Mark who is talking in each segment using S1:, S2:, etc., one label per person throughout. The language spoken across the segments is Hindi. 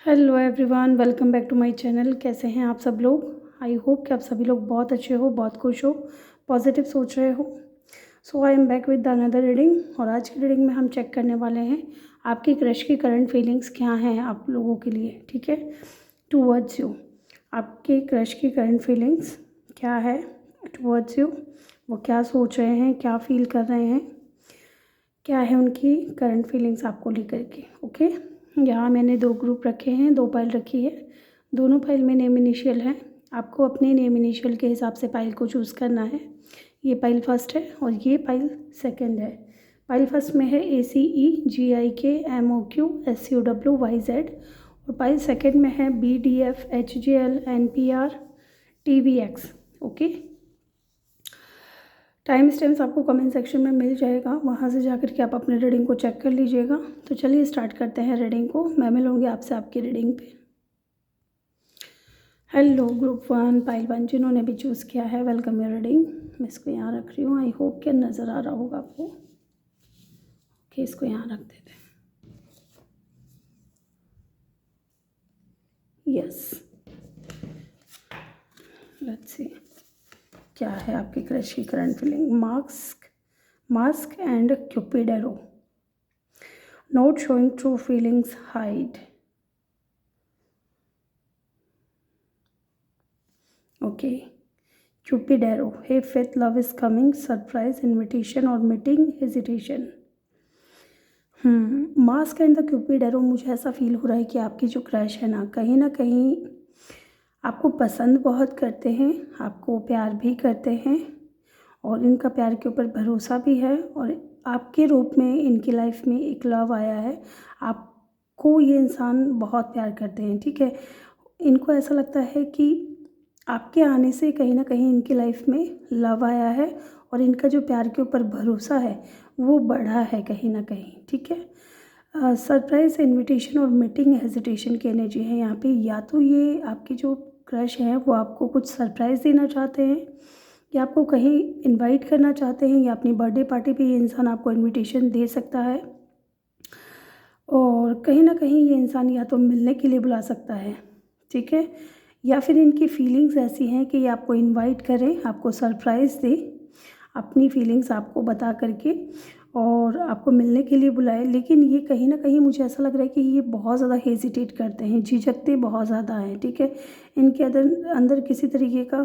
S1: Hello everyone, welcome back to my channel. कैसे हैं आप सब लोग? आई होप कि आप सभी लोग बहुत अच्छे हो, बहुत खुश हो, पॉजिटिव सोच रहे हो। So I am back with another reading. और आज की रीडिंग में हम चेक करने वाले हैं आपकी क्रश की करंट फीलिंग्स क्या हैं आप लोगों के लिए। ठीक है, टूवर्ड्स यू। आपके क्रश की करंट फीलिंग्स क्या है टूवर्ड्स यू, वो क्या सोच रहे हैं, क्या फील कर रहे हैं, क्या है उनकी करंट फीलिंग्स आपको लेकर के। ओके, यहाँ मैंने दो ग्रुप रखे हैं, दो पाइल रखी है। दोनों पाइल में नेम इनिशियल है। आपको अपने नेम इनिशियल के हिसाब से पाइल को चूज़ करना है। ये पाइल फर्स्ट है और ये पाइल सेकंड है। पाइल फर्स्ट में है ACEGIKMOQSUWYZ और पाइल सेकंड में है BDFHGLNPRTVX। ओके, टाइम स्टैम्प्स आपको कमेंट सेक्शन में मिल जाएगा, वहाँ से जाकर के आप अपने रीडिंग को चेक कर लीजिएगा। तो चलिए स्टार्ट करते हैं रीडिंग को। मैं मिलूँगी आपसे आपकी रीडिंग पे। हेलो ग्रुप 1, पाइल 1 जिन्होंने भी चूज़ किया है, वेलकम योर रीडिंग। मैं इसको यहाँ रख रही हूँ, आई होप कि नज़र आ रहा होगा आपको। ओके, इसको यहाँ रख देते हैं। यस, लेट्स सी क्या है आपकी क्रश की current feeling. Mask and Cupid arrow. Not showing true feelings hide. Okay, Cupid arrow. Hey faith, love is coming, surprise, invitation और meeting, hesitation. Mask and the Cupid arrow. मुझे ऐसा फील हो रहा है कि आपकी जो क्रश है ना कहीं आपको पसंद बहुत करते हैं, आपको प्यार भी करते हैं और इनका प्यार के ऊपर भरोसा भी है। और आपके रूप में इनकी लाइफ में एक लव आया है। आपको ये इंसान बहुत प्यार करते हैं। ठीक है, इनको ऐसा लगता है कि आपके आने से कहीं ना कहीं इनकी लाइफ में लव आया है और इनका जो प्यार के ऊपर भरोसा है वो बढ़ा है कहीं ना कहीं। ठीक है, सरप्राइज़, इनविटेशन और मीटिंग, हेजिटेशन की एनर्जी है यहाँ पे। या तो ये आपकी जो क्रश है वो आपको कुछ सरप्राइज़ देना चाहते हैं या आपको कहीं इनवाइट करना चाहते हैं, या अपनी बर्थडे पार्टी पे ये इंसान आपको इनविटेशन दे सकता है। और कहीं ना कहीं ये इंसान या तो मिलने के लिए बुला सकता है, ठीक है, या फिर इनकी फीलिंग्स ऐसी हैं कि ये आपको इनवाइट करें, आपको सरप्राइज़ दे, अपनी फीलिंग्स आपको बता करके और आपको मिलने के लिए बुलाए। लेकिन ये कहीं ना कहीं मुझे ऐसा लग रहा है कि ये बहुत ज़्यादा हेजिटेट करते हैं, झिझकते बहुत ज़्यादा हैं। ठीक है, इनके अंदर किसी तरीके का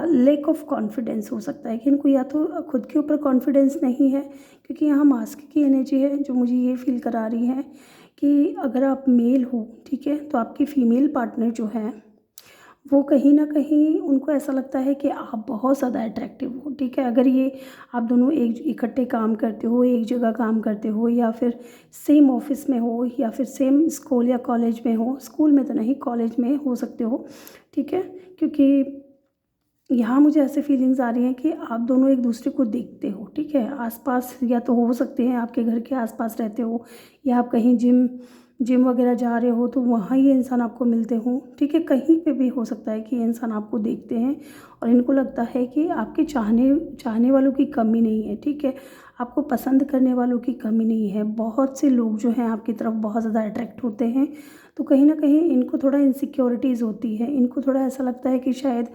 S1: लैक ऑफ कॉन्फिडेंस हो सकता है कि इनको या तो खुद के ऊपर कॉन्फिडेंस नहीं है, क्योंकि यहाँ मास्क की एनर्जी है जो मुझे ये फील करा रही है कि अगर आप मेल हो, ठीक है, तो आपकी फ़ीमेल पार्टनर जो है वो कहीं ना कहीं उनको ऐसा लगता है कि आप बहुत ज़्यादा अट्रैक्टिव हो। ठीक है, अगर ये आप दोनों एक इकट्ठे काम करते हो, एक जगह काम करते हो, या फिर सेम ऑफिस में हो, या फिर सेम स्कूल या कॉलेज में हो, स्कूल में तो नहीं कॉलेज में हो सकते हो। ठीक है, क्योंकि यहाँ मुझे ऐसे फीलिंग्स आ रही हैं कि आप दोनों एक दूसरे को देखते हो। ठीक है, आसपास या तो हो सकते हैं आपके घर के आसपास रहते हो, या आप कहीं जिम वगैरह जा रहे हो तो वहाँ ये इंसान आपको मिलते हो। ठीक है, कहीं पे भी हो सकता है कि ये इंसान आपको देखते हैं और इनको लगता है कि आपके चाहने वालों की कमी नहीं है। ठीक है, आपको पसंद करने वालों की कमी नहीं है। बहुत से लोग जो हैं आपकी तरफ बहुत ज़्यादा अट्रैक्ट होते हैं, तो कहीं ना कहीं इनको थोड़ा इनसिक्योरिटीज़ होती है। इनको थोड़ा ऐसा लगता है कि शायद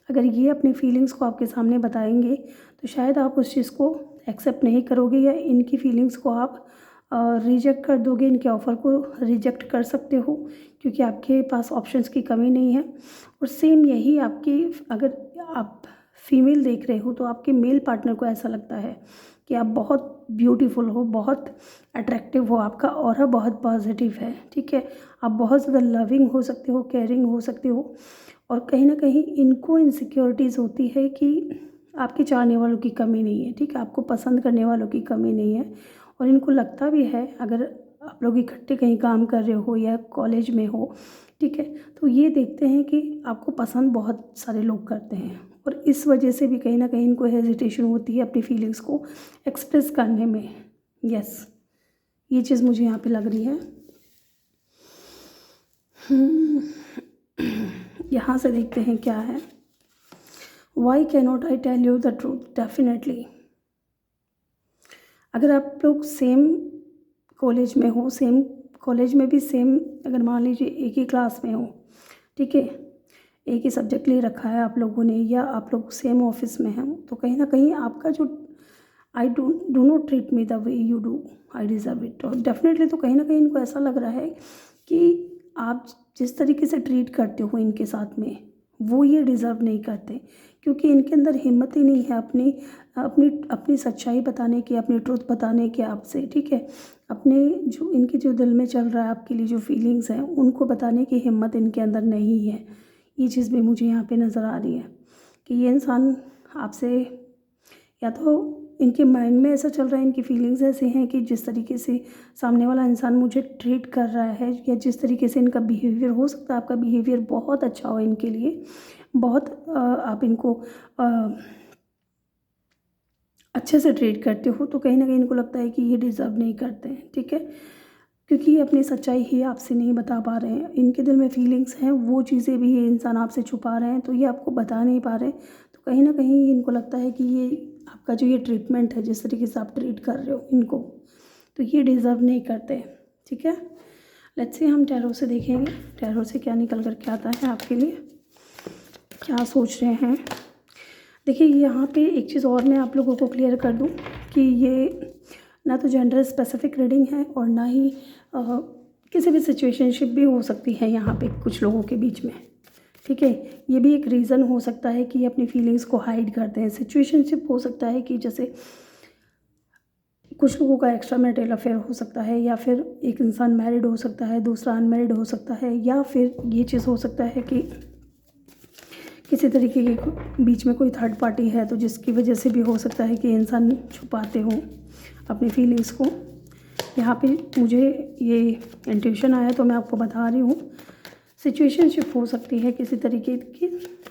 S1: अगर ये अपनी फीलिंग्स को आपके सामने बताएंगे तो शायद आप उस चीज़ को एक्सेप्ट नहीं करोगे, या इनकी फीलिंग्स को आप रिजेक्ट कर दोगे, इनके ऑफ़र को रिजेक्ट कर सकते हो, क्योंकि आपके पास ऑप्शंस की कमी नहीं है। और सेम यही आपकी, अगर आप फीमेल देख रहे हो तो आपके मेल पार्टनर को ऐसा लगता है कि आप बहुत ब्यूटीफुल हो, बहुत अट्रैक्टिव हो, आपका ऑरा बहुत पॉजिटिव है। ठीक है, आप बहुत ज़्यादा लविंग हो सकते हो, केयरिंग हो सकते हो। और कहीं ना कहीं इनको इनसिक्योरिटीज़ होती है कि आपके चाहने वालों की कमी नहीं है। ठीक है, आपको पसंद करने वालों की कमी नहीं है। और इनको लगता भी है, अगर आप लोग इकट्ठे कहीं काम कर रहे हो या कॉलेज में हो, ठीक है, तो ये देखते हैं कि आपको पसंद बहुत सारे लोग करते हैं और इस वजह से भी कहीं ना कहीं इनको हेजिटेशन होती है अपनी फीलिंग्स को एक्सप्रेस करने में। यस, ये चीज़ मुझे यहाँ पे लग रही है। यहाँ से देखते हैं क्या है। Why cannot I tell you the truth? Definitely, अगर आप लोग सेम कॉलेज में हो, सेम कॉलेज में भी सेम, अगर मान लीजिए एक ही क्लास में हो, ठीक है, एक ही सब्जेक्ट ले रखा है आप लोगों ने, या आप लोग सेम ऑफिस में हैं, तो कहीं ना कहीं आपका जो आई do not treat me the way you do, I deserve it, और डेफिनेटली तो कहीं ना कहीं इनको ऐसा लग रहा है कि आप जिस तरीके से ट्रीट करते हो इनके साथ में, वो ये डिज़र्व नहीं करते, क्योंकि इनके अंदर हिम्मत ही नहीं है अपनी अपनी अपनी सच्चाई बताने की, अपनी ट्रुथ बताने की आपसे, ठीक है, अपने जो इनके जो दिल में चल रहा है आपके लिए जो फीलिंग्स हैं उनको बताने की हिम्मत इनके अंदर नहीं है। ये चीज़ भी मुझे यहाँ पे नज़र आ रही है कि ये इंसान आपसे, या तो इनके माइंड में ऐसा चल रहा है, इनकी फीलिंग्स ऐसे हैं कि जिस तरीके से सामने वाला इंसान मुझे ट्रीट कर रहा है, या जिस तरीके से इनका बिहेवियर, हो सकता है आपका बिहेवियर बहुत अच्छा हो इनके लिए, बहुत आप इनको अच्छे से ट्रीट करते हो, तो कहीं ना कहीं इनको लगता है कि ये डिज़र्व नहीं करते हैं, ठीक है, क्योंकि ये अपनी सच्चाई ही आपसे नहीं बता पा रहे हैं, इनके दिल में फीलिंग्स हैं, वो चीज़ें भी ये इंसान आपसे छुपा रहे हैं, तो ये आपको बता नहीं पा रहे, तो कहीं ना कहीं इनको लगता है कि ये आपका जो ये ट्रीटमेंट है, जिस तरीके से आप ट्रीट कर रहे हो इनको, तो ये डिज़र्व नहीं करते, ठीक है। लेट्स सी हम टैरो से देखेंगे, टैरो से क्या निकल कर के आता है आपके लिए, क्या सोच रहे हैं। देखिए यहाँ पे एक चीज़ और मैं आप लोगों को क्लियर कर दूँ कि ये ना तो जेंडर स्पेसिफिक रीडिंग है, और ना ही किसी भी सिचुएशनशिप भी हो सकती है यहाँ पे कुछ लोगों के बीच में, ठीक है। ये भी एक रीज़न हो सकता है कि ये अपनी फीलिंग्स को हाइड करते हैं। सिचुएशनशिप हो सकता है कि जैसे कुछ लोगों का एक्स्ट्रा मैरिटल अफेयर हो सकता है, या फिर एक इंसान मैरिड हो सकता है, दूसरा अनमैरिड हो सकता है, या फिर ये चीज़ हो सकता है कि किसी तरीके के बीच में कोई थर्ड पार्टी है, तो जिसकी वजह से भी हो सकता है कि इंसान छुपाते हों अपनी फीलिंग्स को। यहाँ पे मुझे ये इंट्यूशन आया तो मैं आपको बता रही हूँ। सिचुएशनशिप हो सकती है किसी तरीके की,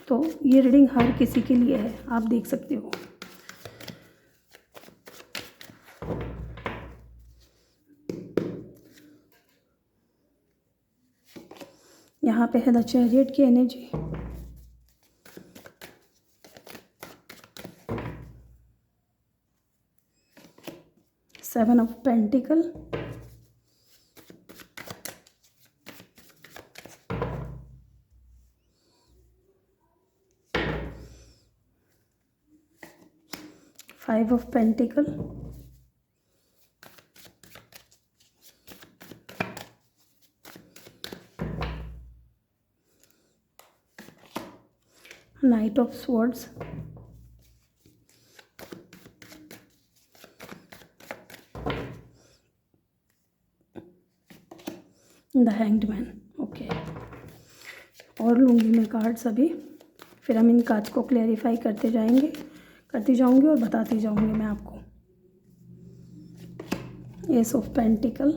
S1: तो ये रीडिंग हर किसी के लिए है, आप देख सकते हो। यहाँ पे है द चैरियट की energy, seven of pentacle, five of pentacle, night of swords, the hanged man. Okay, और लूँगी मैं कार्ड्स अभी, फिर हम इन कार्ड्स को क्लैरिफाई करते जाऊँगी और बताती जाऊँगी मैं आपको। Ace of pentacles,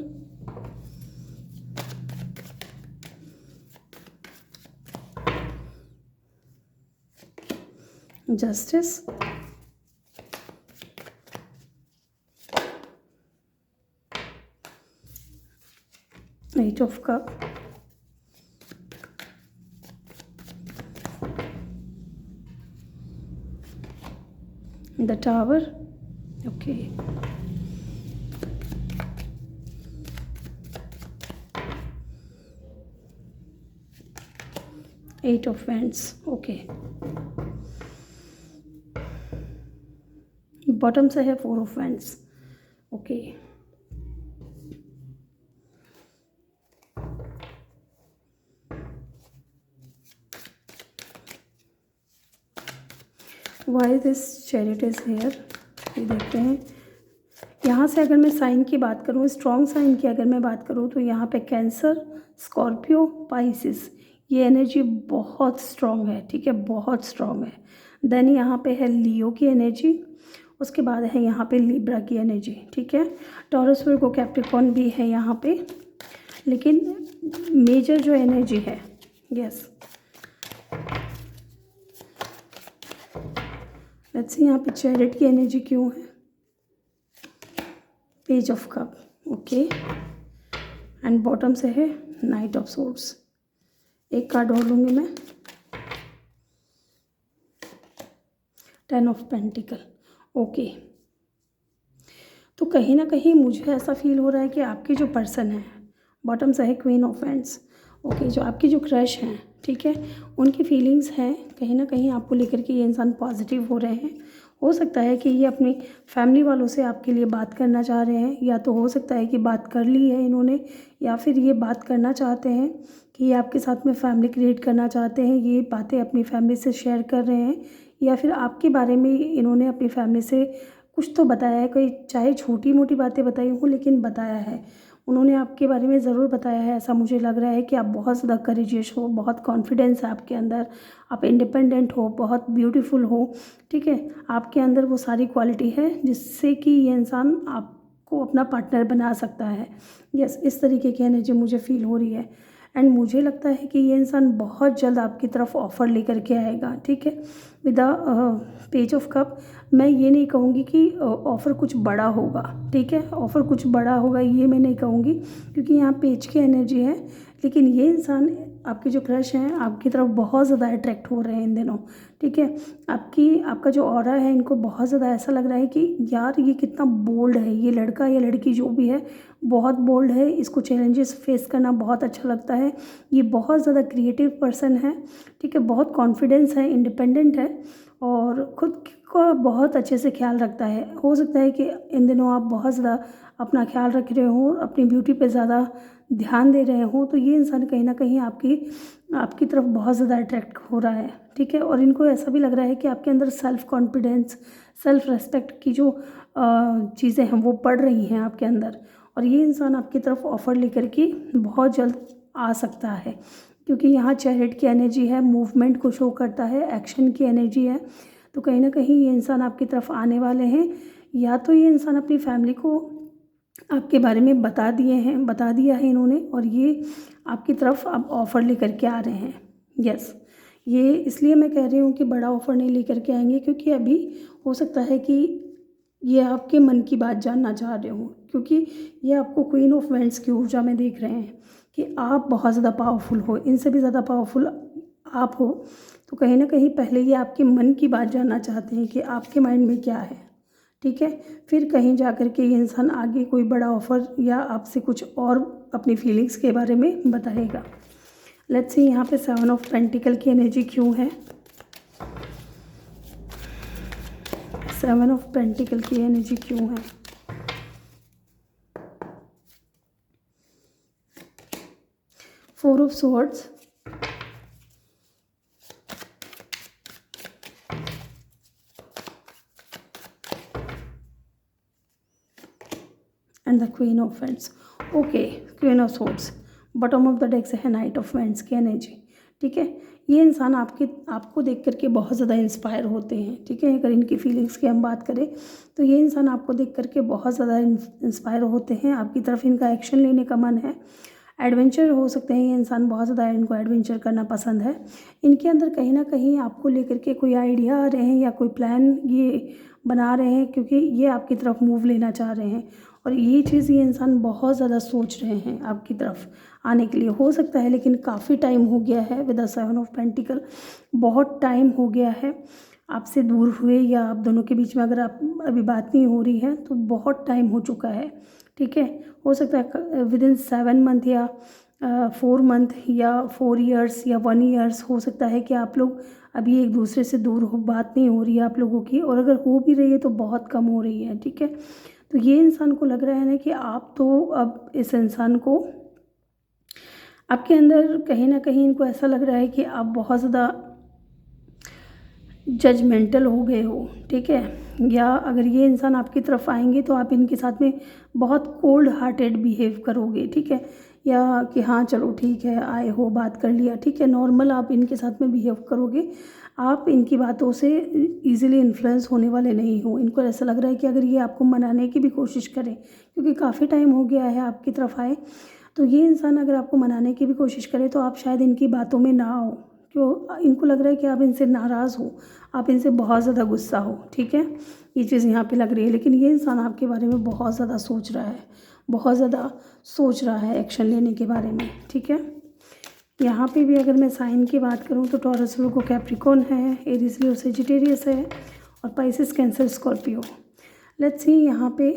S1: justice, eight of cup, the tower. Okay, eight of wands. Okay, bottom से है four of wands. Okay, why this chariot is here, ये देखते हैं। यहाँ से अगर मैं साइन की बात करूँ, स्ट्रॉन्ग साइन की अगर मैं बात करूँ, तो यहाँ पे कैंसर, स्कॉर्पियो, पाइसिस, ये एनर्जी बहुत स्ट्रॉन्ग है, ठीक है, बहुत स्ट्रॉन्ग है। देन यहाँ पे है लियो की एनर्जी, उसके बाद है यहाँ पे लिब्रा की एनर्जी, ठीक है। टॉरस, वर्गो, कैप्रिकॉर्न भी है यहाँ पे, लेकिन मेजर जो एनर्जी है, यस, लेट्स सी यहाँ पे चैरिट की एनर्जी क्यों है। Page of cup, okay, and bottom से है नाइट ऑफ सोर्ड्स। एक कार्ड और लूँगी मैं, टेन ऑफ पेंटिकल। ओके, तो कहीं ना कहीं मुझे ऐसा फील हो रहा है कि आपके जो पर्सन है बॉटम से है क्वीन ऑफ हैंड्स। ओके, जो आपकी जो क्रश हैं, ठीक है, उनकी फीलिंग्स हैं कहीं ना कहीं आपको लेकर के ये इंसान पॉजिटिव हो रहे हैं। हो सकता है कि ये अपनी फैमिली वालों से आपके लिए बात करना चाह रहे हैं, या तो हो सकता है कि बात कर ली है इन्होंने, या फिर ये बात करना चाहते हैं कि ये आपके साथ में फैमिली क्रिएट करना चाहते हैं, ये बातें अपनी फैमिली से शेयर कर रहे हैं, या फिर आपके बारे में इन्होंने अपनी फैमिली से कुछ तो बताया है, कोई चाहे छोटी मोटी बातें बताई हों लेकिन बताया है उन्होंने, आपके बारे में ज़रूर बताया है। ऐसा मुझे लग रहा है कि आप बहुत ज़्यादा करेजियस हो, बहुत कॉन्फिडेंस है आपके अंदर, आप इंडिपेंडेंट हो, बहुत ब्यूटीफुल हो, ठीक है, आपके अंदर वो सारी क्वालिटी है जिससे कि ये इंसान आपको अपना पार्टनर बना सकता है। यस, इस तरीके की एनर्जी मुझे फील हो रही है। एंड मुझे लगता है कि ये इंसान बहुत जल्द आपकी तरफ ऑफ़र लेकर के आएगा, ठीक है। With the page of cup, मैं ये नहीं कहूँगी कि ऑफ़र कुछ बड़ा होगा, ठीक है, ऑफ़र कुछ बड़ा होगा ये मैं नहीं कहूँगी, क्योंकि यहाँ पेज की एनर्जी है, लेकिन ये इंसान आपके जो क्रश हैं आपकी तरफ बहुत ज़्यादा अट्रैक्ट हो रहे हैं इन दिनों, ठीक है। आपका जो ऑरा है, इनको बहुत ज़्यादा ऐसा लग रहा है कि यार ये कितना बोल्ड है, ये लड़का या लड़की जो भी है बहुत बोल्ड है, इसको चैलेंजेस फेस करना बहुत अच्छा लगता है, ये बहुत ज़्यादा क्रिएटिव पर्सन है, ठीक है, बहुत कॉन्फिडेंस है, इंडिपेंडेंट है और ख़ुद का बहुत अच्छे से ख्याल रखता है। हो सकता है कि इन दिनों आप बहुत ज़्यादा अपना ख्याल रख रहे हो, अपनी ब्यूटी पे ज़्यादा ध्यान दे रहे हो, तो ये इंसान कहीं ना कहीं आपकी तरफ बहुत ज़्यादा अट्रैक्ट हो रहा है, ठीक है। और इनको ऐसा भी लग रहा है कि आपके अंदर सेल्फ़ कॉन्फिडेंस, सेल्फ़ रेस्पेक्ट की जो चीज़ें हैं वो बढ़ रही हैं आपके अंदर, और ये इंसान आपकी तरफ ऑफ़र लेकर के बहुत जल्द आ सकता है, क्योंकि यहाँ चैरिट की एनर्जी है, मूवमेंट को शो करता है, एक्शन की एनर्जी है, तो कहीं ना कहीं ये इंसान आपकी तरफ आने वाले हैं। या तो ये इंसान अपनी फैमिली को आपके बारे में बता दिया है इन्होंने, और ये आपकी तरफ अब ऑफ़र लेकर के आ रहे हैं। यस, ये इसलिए मैं कह रही हूँ कि बड़ा ऑफ़र नहीं लेकर के आएंगे, क्योंकि अभी हो सकता है कि ये आपके मन की बात जानना चाह रहे हो, क्योंकि ये आपको क्वीन ऑफ वैंड्स की ऊर्जा में देख रहे हैं कि आप बहुत ज़्यादा पावरफुल हो, इनसे भी ज़्यादा पावरफुल आप हो, तो कहीं ना कहीं पहले ये आपके मन की बात जानना चाहते हैं कि आपके माइंड में क्या है, ठीक है। फिर कहीं जा कर के ये इंसान आगे कोई बड़ा ऑफ़र या आपसे कुछ और अपनी फीलिंग्स के बारे में बताएगा। लेट्स सी यहाँ पे 7 ऑफ पेंटिकल की एनर्जी क्यों है। 7 ऑफ पेंटिकल की एनर्जी क्यों है। 4 of swords, and the queen of wands. Okay, queen of swords, bottom of the deck से है नाइट ऑफ वैंड्स की एनर्जी, ठीक है। ये इंसान आपको देख करके बहुत ज़्यादा इंस्पायर होते हैं, ठीक है। अगर इनकी फीलिंग्स की हम बात करें तो ये इंसान आपको देख करके बहुत ज़्यादा इंस्पायर होते हैं, आपकी तरफ इनका एक्शन लेने का मन है, एडवेंचर हो सकते हैं, ये इंसान बहुत ज़्यादा इनको एडवेंचर करना पसंद है। इनके अंदर कहीं ना कहीं आपको लेकर के कोई आइडिया आ रहे हैं या कोई प्लान ये बना रहे हैं, क्योंकि ये आपकी तरफ मूव लेना चाह रहे हैं, और ये चीज़ ये इंसान बहुत ज़्यादा सोच रहे हैं आपकी तरफ आने के लिए। हो सकता है लेकिन काफ़ी टाइम हो गया है, विद द 7 ऑफ पेंटिकल बहुत टाइम हो गया है आपसे दूर हुए, या आप दोनों के बीच में अगर आप अभी बात नहीं हो रही है तो बहुत टाइम हो चुका है, ठीक है। हो सकता है विद इन 7 मंथ या 4 मंथ या 4 ईयर्स या 1 ईयर्स, हो सकता है कि आप लोग अभी एक दूसरे से दूर हो, बात नहीं हो रही है आप लोगों की, और अगर हो भी रही है तो बहुत कम हो रही है, ठीक है। तो ये इंसान को लग रहा है ना कि आप तो अब इस इंसान को, आपके अंदर कहीं ना कहीं इनको ऐसा लग रहा है कि आप बहुत ज़्यादा जजमेंटल हो गए हो, ठीक है। या अगर ये इंसान आपकी तरफ आएंगे तो आप इनके साथ में बहुत कोल्ड हार्टेड बिहेव करोगे, ठीक है, या कि हाँ चलो ठीक है आए हो बात कर लिया, ठीक है, नॉर्मल आप इनके साथ में बिहेव करोगे। आप इनकी बातों से इजीली इन्फ्लुएंस होने वाले नहीं हो। इनको ऐसा लग रहा है कि अगर ये आपको मनाने की भी कोशिश करें, क्योंकि काफ़ी टाइम हो गया है आपकी तरफ आए, तो ये इंसान अगर आपको मनाने की भी कोशिश करे तो आप शायद इनकी बातों में ना आओ, क्यों इनको लग रहा है कि आप इनसे नाराज़ हो, आप इनसे बहुत ज़्यादा गुस्सा हो, ठीक है, ये चीज़ यहाँ पे लग रही है। लेकिन ये इंसान आपके बारे में बहुत ज़्यादा सोच रहा है, बहुत ज़्यादा सोच रहा है एक्शन लेने के बारे में, ठीक है। यहाँ पे भी अगर मैं साइन की बात करूँ तो टॉरस, वर्गो, कैप्रिकॉर्न है, एरीज, लियो, सजिटेरियस है, और Pisces, cancer, Scorpio. Let's see यहाँ पे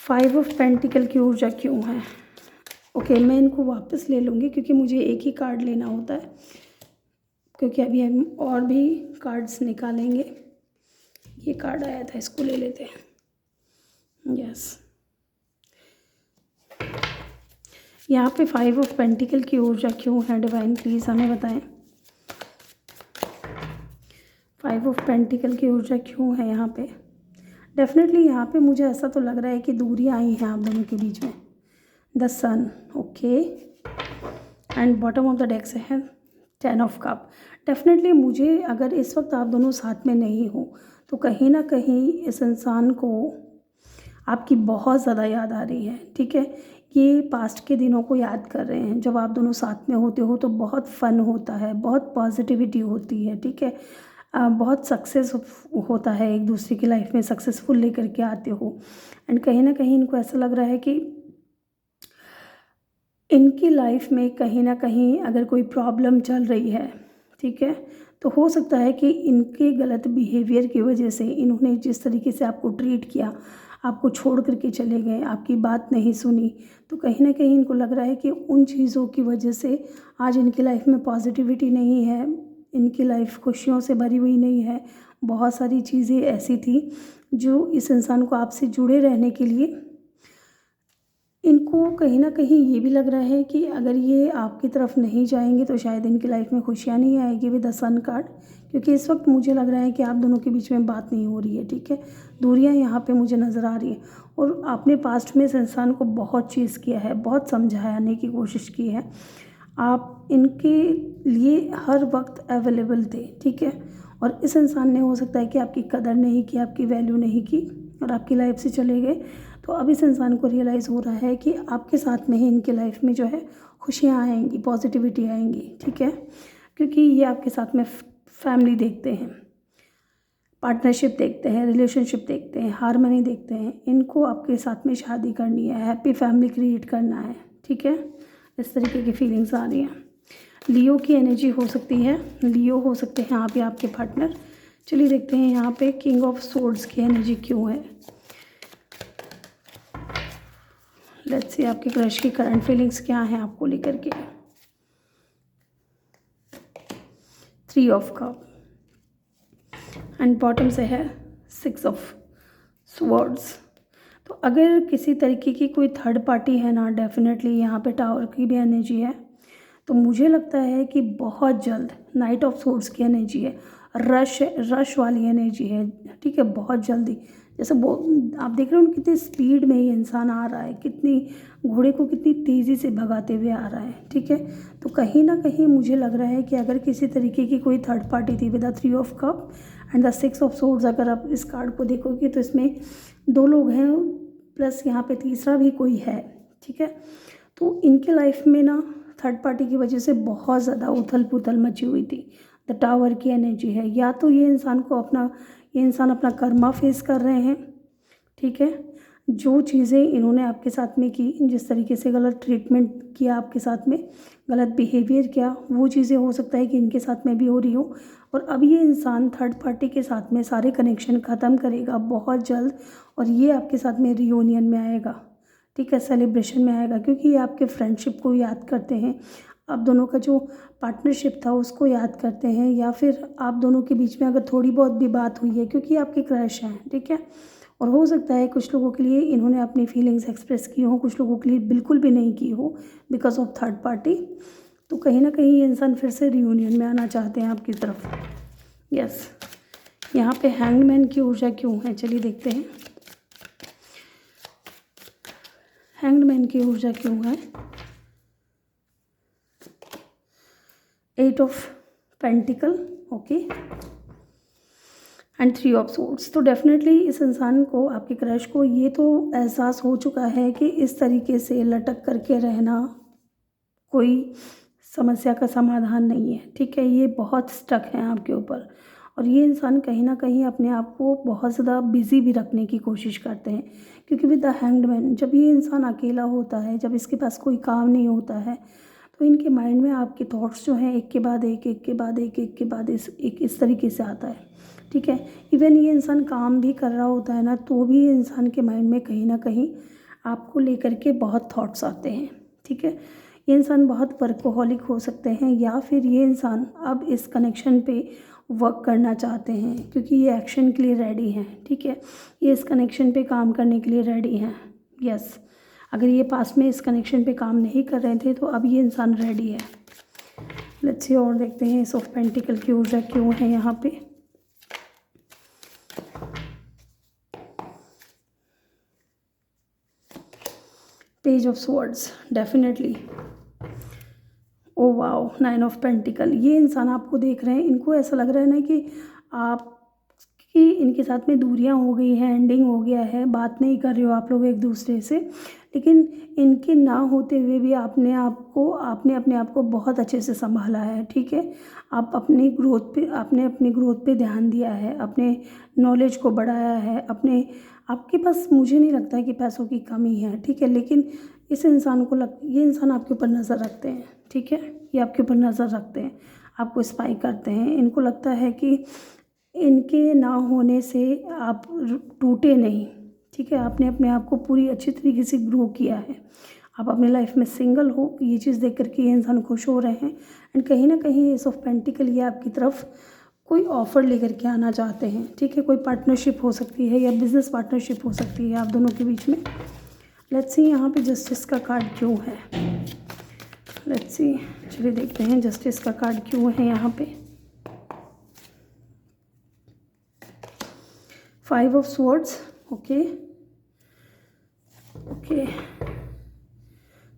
S1: 5 ऑफ पेंटिकल की ऊर्जा क्यों है? ओके, मैं इनको वापस ले लूँगी क्योंकि मुझे एक ही कार्ड लेना होता है, क्योंकि अभी हम और भी कार्ड्स निकालेंगे। ये कार्ड आया था, इसको ले लेते हैं। यस, यहाँ पे 5 ऑफ पेंटिकल की ऊर्जा क्यों है? डिवाइन प्लीज़ हमें बताएं। 5 ऑफ पेंटिकल की ऊर्जा क्यों है यहाँ पे? डेफिनेटली यहाँ पे मुझे ऐसा तो लग रहा है कि दूरियाँ आई हैं आप दोनों के बीच में। The sun, okay, and bottom of the deck से है 10 ऑफ कप। डेफिनेटली मुझे, अगर इस वक्त आप दोनों साथ में नहीं हो तो कहीं ना कहीं इस इंसान को आपकी बहुत ज़्यादा याद आ रही है, ठीक है। ये पास्ट के दिनों को याद कर रहे हैं। जब आप दोनों साथ में होते हो तो बहुत फ़न होता है, बहुत पॉजिटिविटी होती है, ठीक है। बहुत सक्सेस होता है, एक दूसरे की लाइफ में सक्सेसफुल लेकर के आते हो। एंड कहीं ना कहीं इनको ऐसा लग रहा है कि इनकी लाइफ में कहीं ना कहीं अगर कोई प्रॉब्लम चल रही है, ठीक है, तो हो सकता है कि इनके गलत बिहेवियर की वजह से, इन्होंने जिस तरीके से आपको ट्रीट किया, आपको छोड़ करके चले गए, आपकी बात नहीं सुनी, तो कहीं ना कहीं इनको लग रहा है कि उन चीज़ों की वजह से आज इनकी लाइफ में पॉजिटिविटी नहीं है, इनकी लाइफ खुशियों से भरी हुई नहीं है। बहुत सारी चीज़ें ऐसी थी जो इस इंसान को आपसे जुड़े रहने के लिए, इनको कहीं ना कहीं ये भी लग रहा है कि अगर ये आपकी तरफ नहीं जाएंगे तो शायद इनकी लाइफ में खुशियाँ नहीं आएगी विद द सन कार्ड। क्योंकि इस वक्त मुझे लग रहा है कि आप दोनों के बीच में बात नहीं हो रही है, ठीक है। दूरियां यहाँ पे मुझे नज़र आ रही है और आपने पास्ट में इस इंसान को बहुत चीज़ किया है, बहुत समझाने की कोशिश की है, आप इनके लिए हर वक्त अवेलेबल थे, ठीक है। और इस इंसान ने हो सकता है कि आपकी कदर नहीं की, आपकी वैल्यू नहीं की और आपकी लाइफ से चले गए। तो अब इस इंसान को रियलाइज़ हो रहा है कि आपके साथ में ही इनके लाइफ में जो है खुशियाँ आएंगी, पॉजिटिविटी आएंगी, ठीक है। क्योंकि ये आपके साथ में फैमिली देखते हैं, पार्टनरशिप देखते हैं, रिलेशनशिप देखते हैं, हार्मनी देखते हैं। इनको आपके साथ में शादी करनी है, हैप्पी फैमिली क्रिएट करना है, ठीक है। इस तरीके की फीलिंग्स आ रही हैं। लियो की एनर्जी हो सकती है, लियो हो सकते हैं आप या आपके पार्टनर। चलिए देखते हैं यहाँ पे किंग ऑफ सोर्ड्स की एनर्जी क्यों है। लेट्स सी आपके क्रश की करंट फीलिंग्स क्या हैं आपको लेकर के। 3 ऑफ कप एंड बॉटम से है 6 ऑफ स्वॉर्ड्स। तो अगर किसी तरीके की कोई थर्ड पार्टी है ना, डेफिनेटली यहाँ पे टावर की भी एनर्जी है। तो मुझे लगता है कि बहुत जल्द नाइट ऑफ सोर्ड्स की एनर्जी है, रश वाली एनर्जी है, ठीक है। बहुत जल्दी, जैसे वो आप देख रहे हो कितनी स्पीड में ये इंसान आ रहा है, कितनी घोड़े को कितनी तेज़ी से भगाते हुए आ रहा है, ठीक है। तो कहीं ना कहीं मुझे लग रहा है कि अगर किसी तरीके की कोई थर्ड पार्टी थी with the 3 of cup and the 6 of swords, अगर आप इस कार्ड को देखोगे तो इसमें 2 लोग हैं प्लस यहाँ पे तीसरा भी कोई है, ठीक है। तो इनके लाइफ में ना थर्ड पार्टी की वजह से बहुत ज़्यादा उथल पुथल मची हुई थी। द टावर की एनर्जी है, या तो ये इंसान अपना कर्मा फेस कर रहे हैं, ठीक है। जो चीज़ें इन्होंने आपके साथ में की, जिस तरीके से गलत ट्रीटमेंट किया आपके साथ में, गलत बिहेवियर किया, वो चीज़ें हो सकता है कि इनके साथ में भी हो रही हो। और अब ये इंसान थर्ड पार्टी के साथ में सारे कनेक्शन ख़त्म करेगा बहुत जल्द और ये आपके साथ में रियूनियन में आएगा, ठीक है, सेलिब्रेशन में आएगा। क्योंकि ये आपके फ्रेंडशिप को याद करते हैं, आप दोनों का जो पार्टनरशिप था उसको याद करते हैं, या फिर आप दोनों के बीच में अगर थोड़ी बहुत भी बात हुई है, क्योंकि आपके क्रश हैं, ठीक है। और हो सकता है कुछ लोगों के लिए इन्होंने अपनी फीलिंग्स एक्सप्रेस की हो, कुछ लोगों के लिए बिल्कुल भी नहीं की हो बिकॉज ऑफ थर्ड पार्टी। तो कहीं ना कहीं ये इंसान फिर से रियूनियन में आना चाहते हैं आपकी तरफ। यस, यहाँ पे हैंगमैन की ऊर्जा क्यों है, चलिए देखते हैं हैंगमैन की ऊर्जा क्यों है। 8 of pentacle, okay, and 3 of swords. तो डेफिनेटली इस इंसान को, आपके क्रश को, ये तो एहसास हो चुका है कि इस तरीके से लटक करके रहना कोई समस्या का समाधान नहीं है, ठीक है। ये बहुत स्टक है आपके ऊपर और ये इंसान कहीं ना कहीं अपने आप को बहुत ज़्यादा बिजी भी रखने की कोशिश करते हैं। क्योंकि विद द हैंग्ड मैन, जब ये इंसान अकेला होता है, जब इसके पास कोई काम नहीं होता है, तो इनके माइंड में आपके थॉट्स जो हैं एक के बाद एक, एक के बाद एक के बाद एक इस तरीके से आता है, ठीक है। इवन ये इंसान काम भी कर रहा होता है ना, तो भी इंसान के माइंड में कहीं ना कहीं आपको लेकर के बहुत थॉट्स आते हैं, ठीक है। ये इंसान बहुत वर्कोहॉलिक हो सकते हैं, या फिर ये इंसान अब इस कनेक्शन पे वर्क करना चाहते हैं क्योंकि ये एक्शन के लिए रेडी हैं, ठीक है। ये इस कनेक्शन पे काम करने के लिए रेडी हैं, यस। अगर ये पास्ट में इस कनेक्शन पे काम नहीं कर रहे थे तो अब ये इंसान रेडी है। लेट्स सी और देखते हैं एस ऑफ पेंटिकल की ऊर्जा क्यों है यहाँ पे। Page of swords, definitely. Oh wow, 9 of pentacle. ये इंसान आपको देख रहे हैं, इनको ऐसा लग रहा है ना कि आपकी इनके साथ में दूरियां हो गई हैं, एंडिंग हो गया है, बात नहीं कर रहे हो आप लोग एक दूसरे से, लेकिन इनके ना होते हुए भी आपने अपने आप को बहुत अच्छे से संभाला है, ठीक है। आप अपनी ग्रोथ पे अपनी ग्रोथ पे ध्यान दिया है, अपने नॉलेज को बढ़ाया है, आपके पास मुझे नहीं लगता है कि पैसों की कमी है, ठीक है। लेकिन इस इंसान को ये इंसान आपके ऊपर नज़र रखते हैं, ठीक है। ये आपके ऊपर नज़र रखते हैं, आपको स्पाई करते हैं। इनको लगता है कि इनके ना होने से आप टूटे नहीं, ठीक है। आपने अपने आप को पूरी अच्छी तरीके से ग्रो किया है। आप अपने लाइफ में सिंगल हो, ये चीज़ देख करके ये इंसान खुश हो रहे हैं। एंड कहीं ना कहीं एस ऑफ पेंटिकल ये आपकी तरफ कोई ऑफ़र लेकर के आना चाहते हैं, ठीक है। कोई पार्टनरशिप हो सकती है या बिज़नेस पार्टनरशिप हो सकती है आप दोनों के बीच में। लेट्स सी यहाँ पे जस्टिस का कार्ड क्यों है। लेट्स सी, चलिए देखते हैं जस्टिस का कार्ड क्यों है यहाँ पे। 5 ऑफ स्वॉर्ड्स, ओके।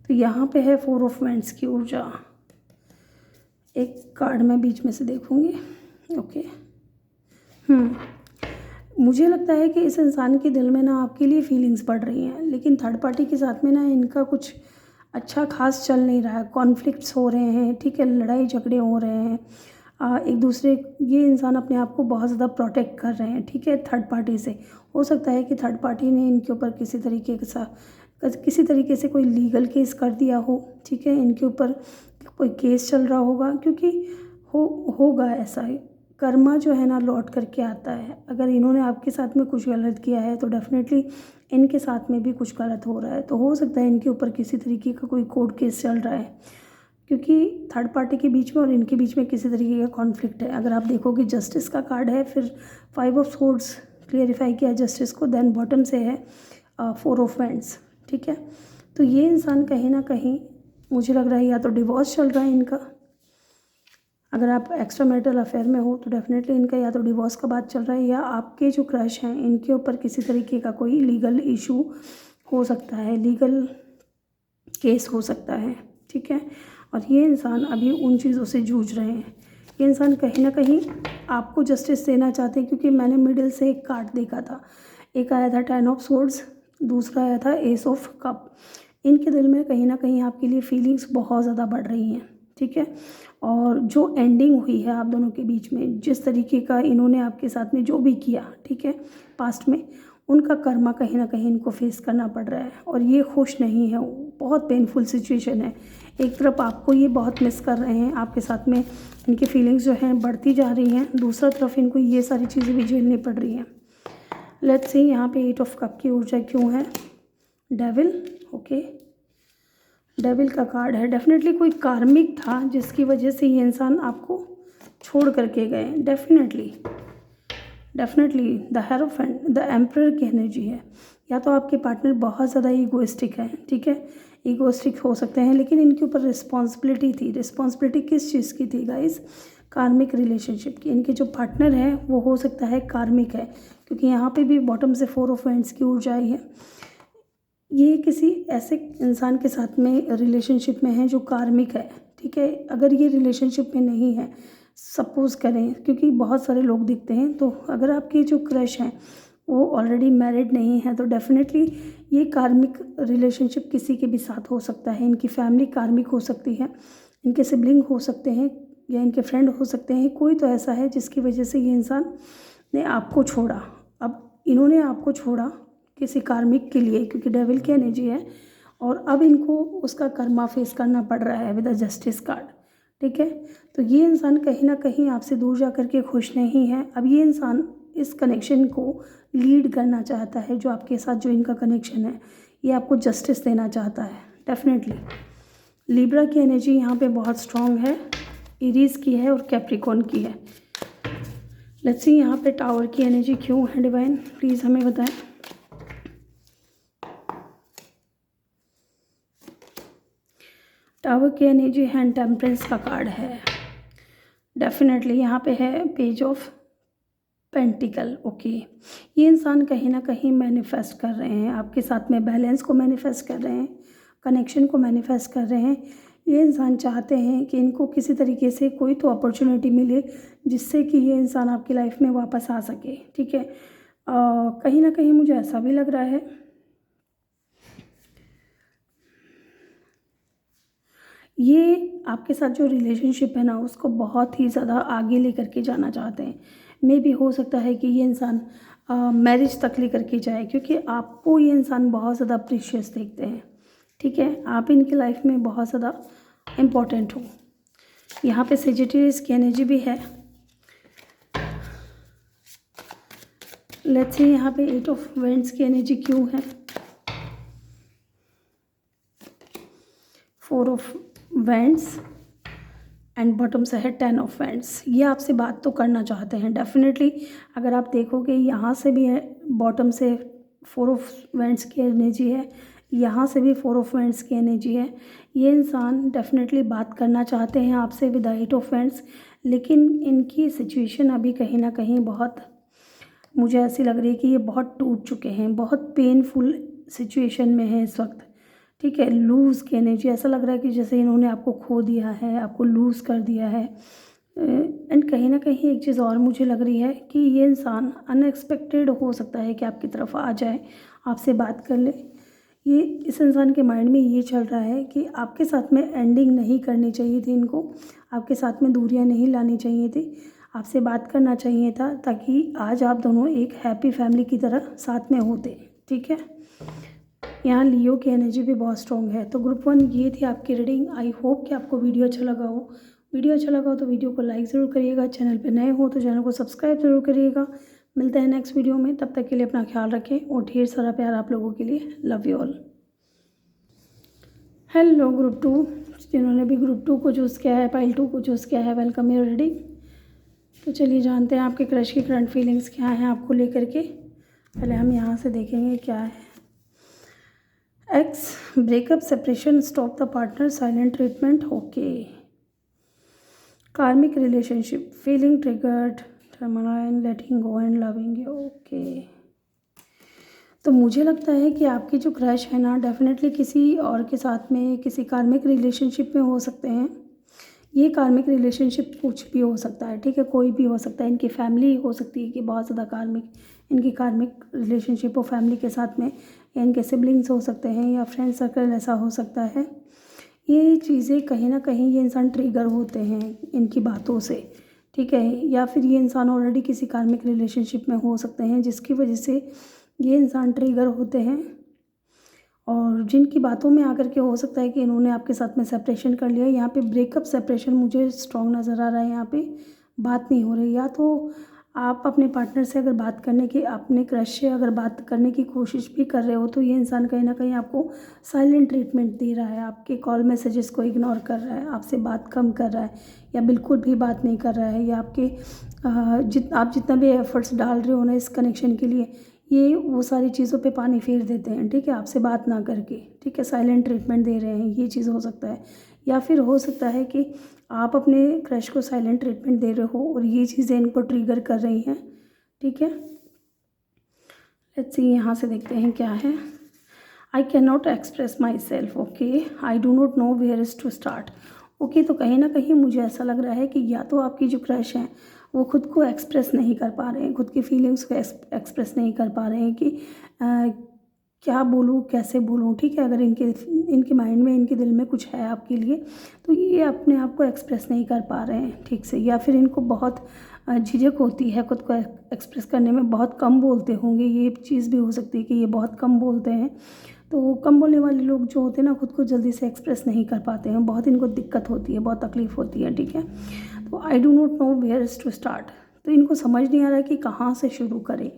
S1: तो यहाँ पे है 4 ऑफ वैंड्स की ऊर्जा। एक कार्ड मैं बीच में से देखूँगी, ओके। मुझे लगता है कि इस इंसान के दिल में ना आपके लिए फीलिंग्स बढ़ रही हैं, लेकिन थर्ड पार्टी के साथ में ना इनका कुछ अच्छा खास चल नहीं रहा है। कॉन्फ्लिक्ट्स हो रहे हैं, ठीक है, लड़ाई झगड़े हो रहे हैं एक दूसरे। ये इंसान अपने आप को बहुत ज़्यादा प्रोटेक्ट कर रहे हैं, ठीक है, थर्ड पार्टी से। हो सकता है कि थर्ड पार्टी ने इनके ऊपर किसी तरीके से कोई लीगल केस कर दिया हो, ठीक है। इनके ऊपर कोई केस चल रहा होगा, क्योंकि होगा ऐसा ही। कर्मा जो है ना लौट करके आता है। अगर इन्होंने आपके साथ में कुछ गलत किया है तो डेफिनेटली इनके साथ में भी कुछ गलत हो रहा है। तो हो सकता है इनके ऊपर किसी तरीके का कोई कोर्ट केस चल रहा है, क्योंकि थर्ड पार्टी के बीच में और इनके बीच में किसी तरीके का कॉन्फ्लिक्ट है। अगर आप देखोगे जस्टिस का कार्ड है, फिर 5 ऑफ स्वॉर्ड्स क्लियरिफाई किया जस्टिस को, देन बॉटम से है 4 ऑफ वैंड्स, ठीक है। तो ये इंसान कहीं ना कहीं मुझे लग रहा है या तो डिवोर्स चल रहा है इनका। अगर आप एक्स्ट्रा मैरिटल अफेयर में हो तो डेफिनेटली इनका या तो डिवोर्स का बात चल रहा है, या आपके जो क्रश हैं इनके ऊपर किसी तरीके का कोई लीगल इशू हो सकता है, लीगल केस हो सकता है, ठीक है। और ये इंसान अभी उन चीज़ों से जूझ रहे हैं। ये इंसान कहीं ना कहीं आपको जस्टिस देना चाहते हैं, क्योंकि मैंने मिडिल से एक कार्ड देखा था। एक आया था 10 ऑफ स्वॉर्ड्स, दूसरा आया था एस ऑफ कप। इनके दिल में कहीं ना कहीं आपके लिए फीलिंग्स बहुत ज़्यादा बढ़ रही हैं, ठीक है। और जो एंडिंग हुई है आप दोनों के बीच में, जिस तरीके का इन्होंने आपके साथ में जो भी किया, ठीक है, पास्ट में, उनका कर्मा कहीं ना कहीं इनको फेस करना पड़ रहा है। और ये खुश नहीं है, बहुत पेनफुल सिचुएशन है। एक तरफ आपको ये बहुत मिस कर रहे हैं, आपके साथ में इनकी फीलिंग्स जो हैं बढ़ती जा रही हैं, दूसरा तरफ इनको ये सारी चीज़ें भी झेलनी पड़ रही हैं। लेट्स सी यहाँ पे 8 ऑफ कप की ऊर्जा क्यों है। Devil, okay. डेविल का कार्ड है। डेफिनेटली कोई कार्मिक था जिसकी वजह से ये इंसान आपको छोड़ करके गए। Definitely the hierophant, the emperor की एनर्जी है। या तो आपके पार्टनर बहुत ज़्यादा ईगोइस्टिक है, ठीक है, ईगोइस्टिक हो सकते हैं, लेकिन इनके ऊपर रिस्पॉन्सिबिलिटी थी। रिस्पॉन्सिबिलिटी किस चीज़ की थी गाइस? कार्मिक रिलेशनशिप की। इनके जो पार्टनर है वो हो सकता है कार्मिक है, क्योंकि यहाँ पे भी बॉटम से 4 ऑफ वैंड्स की ऊर्जा आई है। ये किसी ऐसे इंसान के साथ में रिलेशनशिप में है जो कार्मिक है, ठीक है। अगर ये रिलेशनशिप में नहीं है, सपोज़ करें, क्योंकि बहुत सारे लोग दिखते हैं, तो अगर आपके जो क्रश हैं वो ऑलरेडी मैरिड नहीं है, तो डेफिनेटली ये कार्मिक रिलेशनशिप किसी के भी साथ हो सकता है। इनकी फैमिली कार्मिक हो सकती है, इनके सिबलिंग हो सकते हैं, या इनके फ्रेंड हो सकते हैं। कोई तो ऐसा है जिसकी वजह से ये इंसान ने आपको छोड़ा। अब इन्होंने आपको छोड़ा किसी कार्मिक के लिए, क्योंकि डेविल की एनर्जी है, और अब इनको उसका कर्मा फेस करना पड़ रहा है विद द जस्टिस कार्ड, ठीक है। तो ये इंसान कहीं ना कहीं आपसे दूर जा कर के खुश नहीं है। अब ये इंसान इस कनेक्शन को लीड करना चाहता है, जो आपके साथ जो इनका कनेक्शन है, ये आपको जस्टिस देना चाहता है डेफिनेटली। लिब्रा की एनर्जी यहाँ पे बहुत स्ट्रॉन्ग है, एरीज की है और कैप्रिकॉर्न की है। लेट्स सी यहाँ पे टावर की एनर्जी क्यों है डिवाइन, प्लीज़ हमें बताएं। टावर की एनर्जी हैंड टेम्परेंस का कार्ड है डेफिनेटली। यहाँ पे है पेज ऑफ पेंटिकल। ओके, ये इंसान कहीं ना कहीं मैनिफेस्ट कर रहे हैं आपके साथ में, बैलेंस को मैनिफेस्ट कर रहे हैं, कनेक्शन को मैनिफेस्ट कर रहे हैं। ये इंसान चाहते हैं कि इनको किसी तरीके से कोई तो अपॉर्चुनिटी मिले जिससे कि ये इंसान आपकी लाइफ में वापस आ सके। ठीक है, कहीं ना कहीं मुझे ऐसा भी लग रहा है ये आपके साथ जो रिलेशनशिप है ना उसको बहुत ही ज़्यादा आगे लेकर के जाना चाहते हैं। मे भी हो सकता है कि ये इंसान मैरिज तक लेकर के जाए, क्योंकि आपको ये इंसान बहुत ज़्यादा प्रीशियस देखते हैं। ठीक है, आप इनकी लाइफ में बहुत ज़्यादा इम्पोर्टेंट हो। यहाँ पे सेजिटेरियस की एनर्जी भी है। लेट्स सी यहाँ पे 8 ऑफ वेंड्स की एनर्जी क्यों है, 4 ऑफ वेंड्स एंड बॉटम से है 10 ऑफ वेंड्स। ये आपसे बात तो करना चाहते हैं डेफिनेटली। अगर आप देखोगे यहाँ से भी है, बॉटम से 4 ऑफ वेंड्स की एनर्जी है, यहाँ से भी 4 ऑफ वेंड्स की एनर्जी है। ये इंसान डेफिनेटली बात करना चाहते हैं आपसे विद 8 ऑफ वेंड्स, लेकिन इनकी सिचुएशन अभी कहीं ना कहीं बहुत, मुझे ऐसी लग रही है कि ये बहुत टूट चुके हैं, बहुत पेनफुल सिचुएशन में है इस वक्त। ठीक है, लूज़ की एनर्जी, ऐसा लग रहा है कि जैसे इन्होंने आपको खो दिया है, आपको लूज़ कर दिया है। एंड कहीं ना कहीं एक चीज़ और मुझे लग रही है कि ये इंसान अनएक्सपेक्टेड हो सकता है कि आपकी तरफ आ जाए, आपसे बात कर ले। ये इस इंसान के माइंड में ये चल रहा है कि आपके साथ में एंडिंग नहीं करनी चाहिए थी इनको, आपके साथ में दूरियां नहीं लानी चाहिए थी, आपसे बात करना चाहिए था, ताकि आज आप दोनों एक हैप्पी फैमिली की तरह साथ में होते। ठीक है, यहाँ लियो की एनर्जी भी बहुत स्ट्रॉन्ग है। तो ग्रुप 1 ये थी आपकी रीडिंग। आई होप कि आपको वीडियो अच्छा लगा हो। वीडियो अच्छा लगा हो तो वीडियो को लाइक ज़रूर करिएगा, चैनल पे नए हो तो चैनल को सब्सक्राइब ज़रूर करिएगा। मिलते हैं नेक्स्ट वीडियो में, तब तक के लिए अपना ख्याल रखें और ढेर सारा प्यार आप लोगों के लिए। Love you all. Hello group 2, जिन्होंने भी ग्रुप 2 को चूज़ किया है, पाइल 2 को चूज़ किया है, वेलकम योर रीडिंग। तो चलिए जानते हैं आपके क्रश की करंट फीलिंग्स क्या हैं आपको लेकर के। पहले हम यहाँ से देखेंगे क्या है। Ex, breakup, separation, stop the partner, silent treatment. Okay, karmic relationship, feeling triggered, tourmaline, letting go and loving you. Okay, तो मुझे लगता है कि आपकी जो क्रश है ना डेफिनेटली किसी और के साथ में किसी कार्मिक रिलेशनशिप में हो सकते हैं। ये कार्मिक रिलेशनशिप कुछ भी हो सकता है। ठीक है, कोई भी हो सकता है। इनकी फैमिली हो सकती है कि बहुत ज़्यादा इनकी कार्मिक रिलेशनशिप हो फैमिली के साथ में, या इनके सिबलिंग्स हो सकते हैं, या फ्रेंड सर्कल ऐसा हो सकता है। ये चीज़ें कहीं ना कहीं ये इंसान ट्रिगर होते हैं इनकी बातों से। ठीक है, या फिर ये इंसान ऑलरेडी किसी कार्मिक रिलेशनशिप में हो सकते हैं जिसकी वजह से ये इंसान ट्रिगर होते हैं, और जिनकी बातों में आकर के हो सकता है कि इन्होंने आपके साथ में सेपरेशन कर लिया। यहाँ पे ब्रेकअप सेपरेशन मुझे स्ट्रॉन्ग नज़र आ रहा है। यहाँ पे बात नहीं हो रही, या तो आप अपने पार्टनर से अगर बात करने की, अपने क्रश से अगर बात करने की कोशिश भी कर रहे हो, तो ये इंसान कहीं ना कहीं आपको साइलेंट ट्रीटमेंट दे रहा है, आपके कॉल मैसेजेस को इग्नोर कर रहा है, आपसे बात कम कर रहा है, या बिल्कुल भी बात नहीं कर रहा है, या आपके आप जितना भी एफर्ट्स डाल रहे हो ना इस कनेक्शन के लिए, ये वो सारी चीज़ों पे पानी फेर देते हैं। ठीक है, आपसे बात ना करके। ठीक है, साइलेंट ट्रीटमेंट दे रहे हैं, ये चीज़ हो सकता है। या फिर हो सकता है कि आप अपने क्रश को साइलेंट ट्रीटमेंट दे रहे हो और ये चीज़ें इनको ट्रिगर कर रही हैं। ठीक है, लेट्स सी यहाँ से देखते हैं क्या है। I can not express myself. Okay, I do not know where is to start. Okay, तो कहीं ना कहीं मुझे ऐसा लग रहा है कि या तो आपकी जो क्रश है वो खुद को एक्सप्रेस नहीं कर पा रहे हैं, खुद की फीलिंग्स को एक्सप्रेस नहीं कर पा रहे हैं कि क्या बोलूँ, कैसे बोलूँ। ठीक है, अगर इनके माइंड में, इनके दिल में कुछ है आपके लिए, तो ये अपने आप को एक्सप्रेस नहीं कर पा रहे हैं ठीक से, या फिर इनको बहुत झिझक होती है खुद को एक्सप्रेस करने में, बहुत कम बोलते होंगे। ये चीज़ भी हो सकती है कि ये बहुत कम बोलते हैं। तो कम बोलने वाले लोग जो होते हैं ना खुद को जल्दी से एक्सप्रेस नहीं कर पाते हैं, बहुत इनको दिक्कत होती है, बहुत तकलीफ़ होती है। ठीक है, तो I do not know where is to start. तो इनको समझ नहीं आ रहा है कि कहाँ से शुरू करें,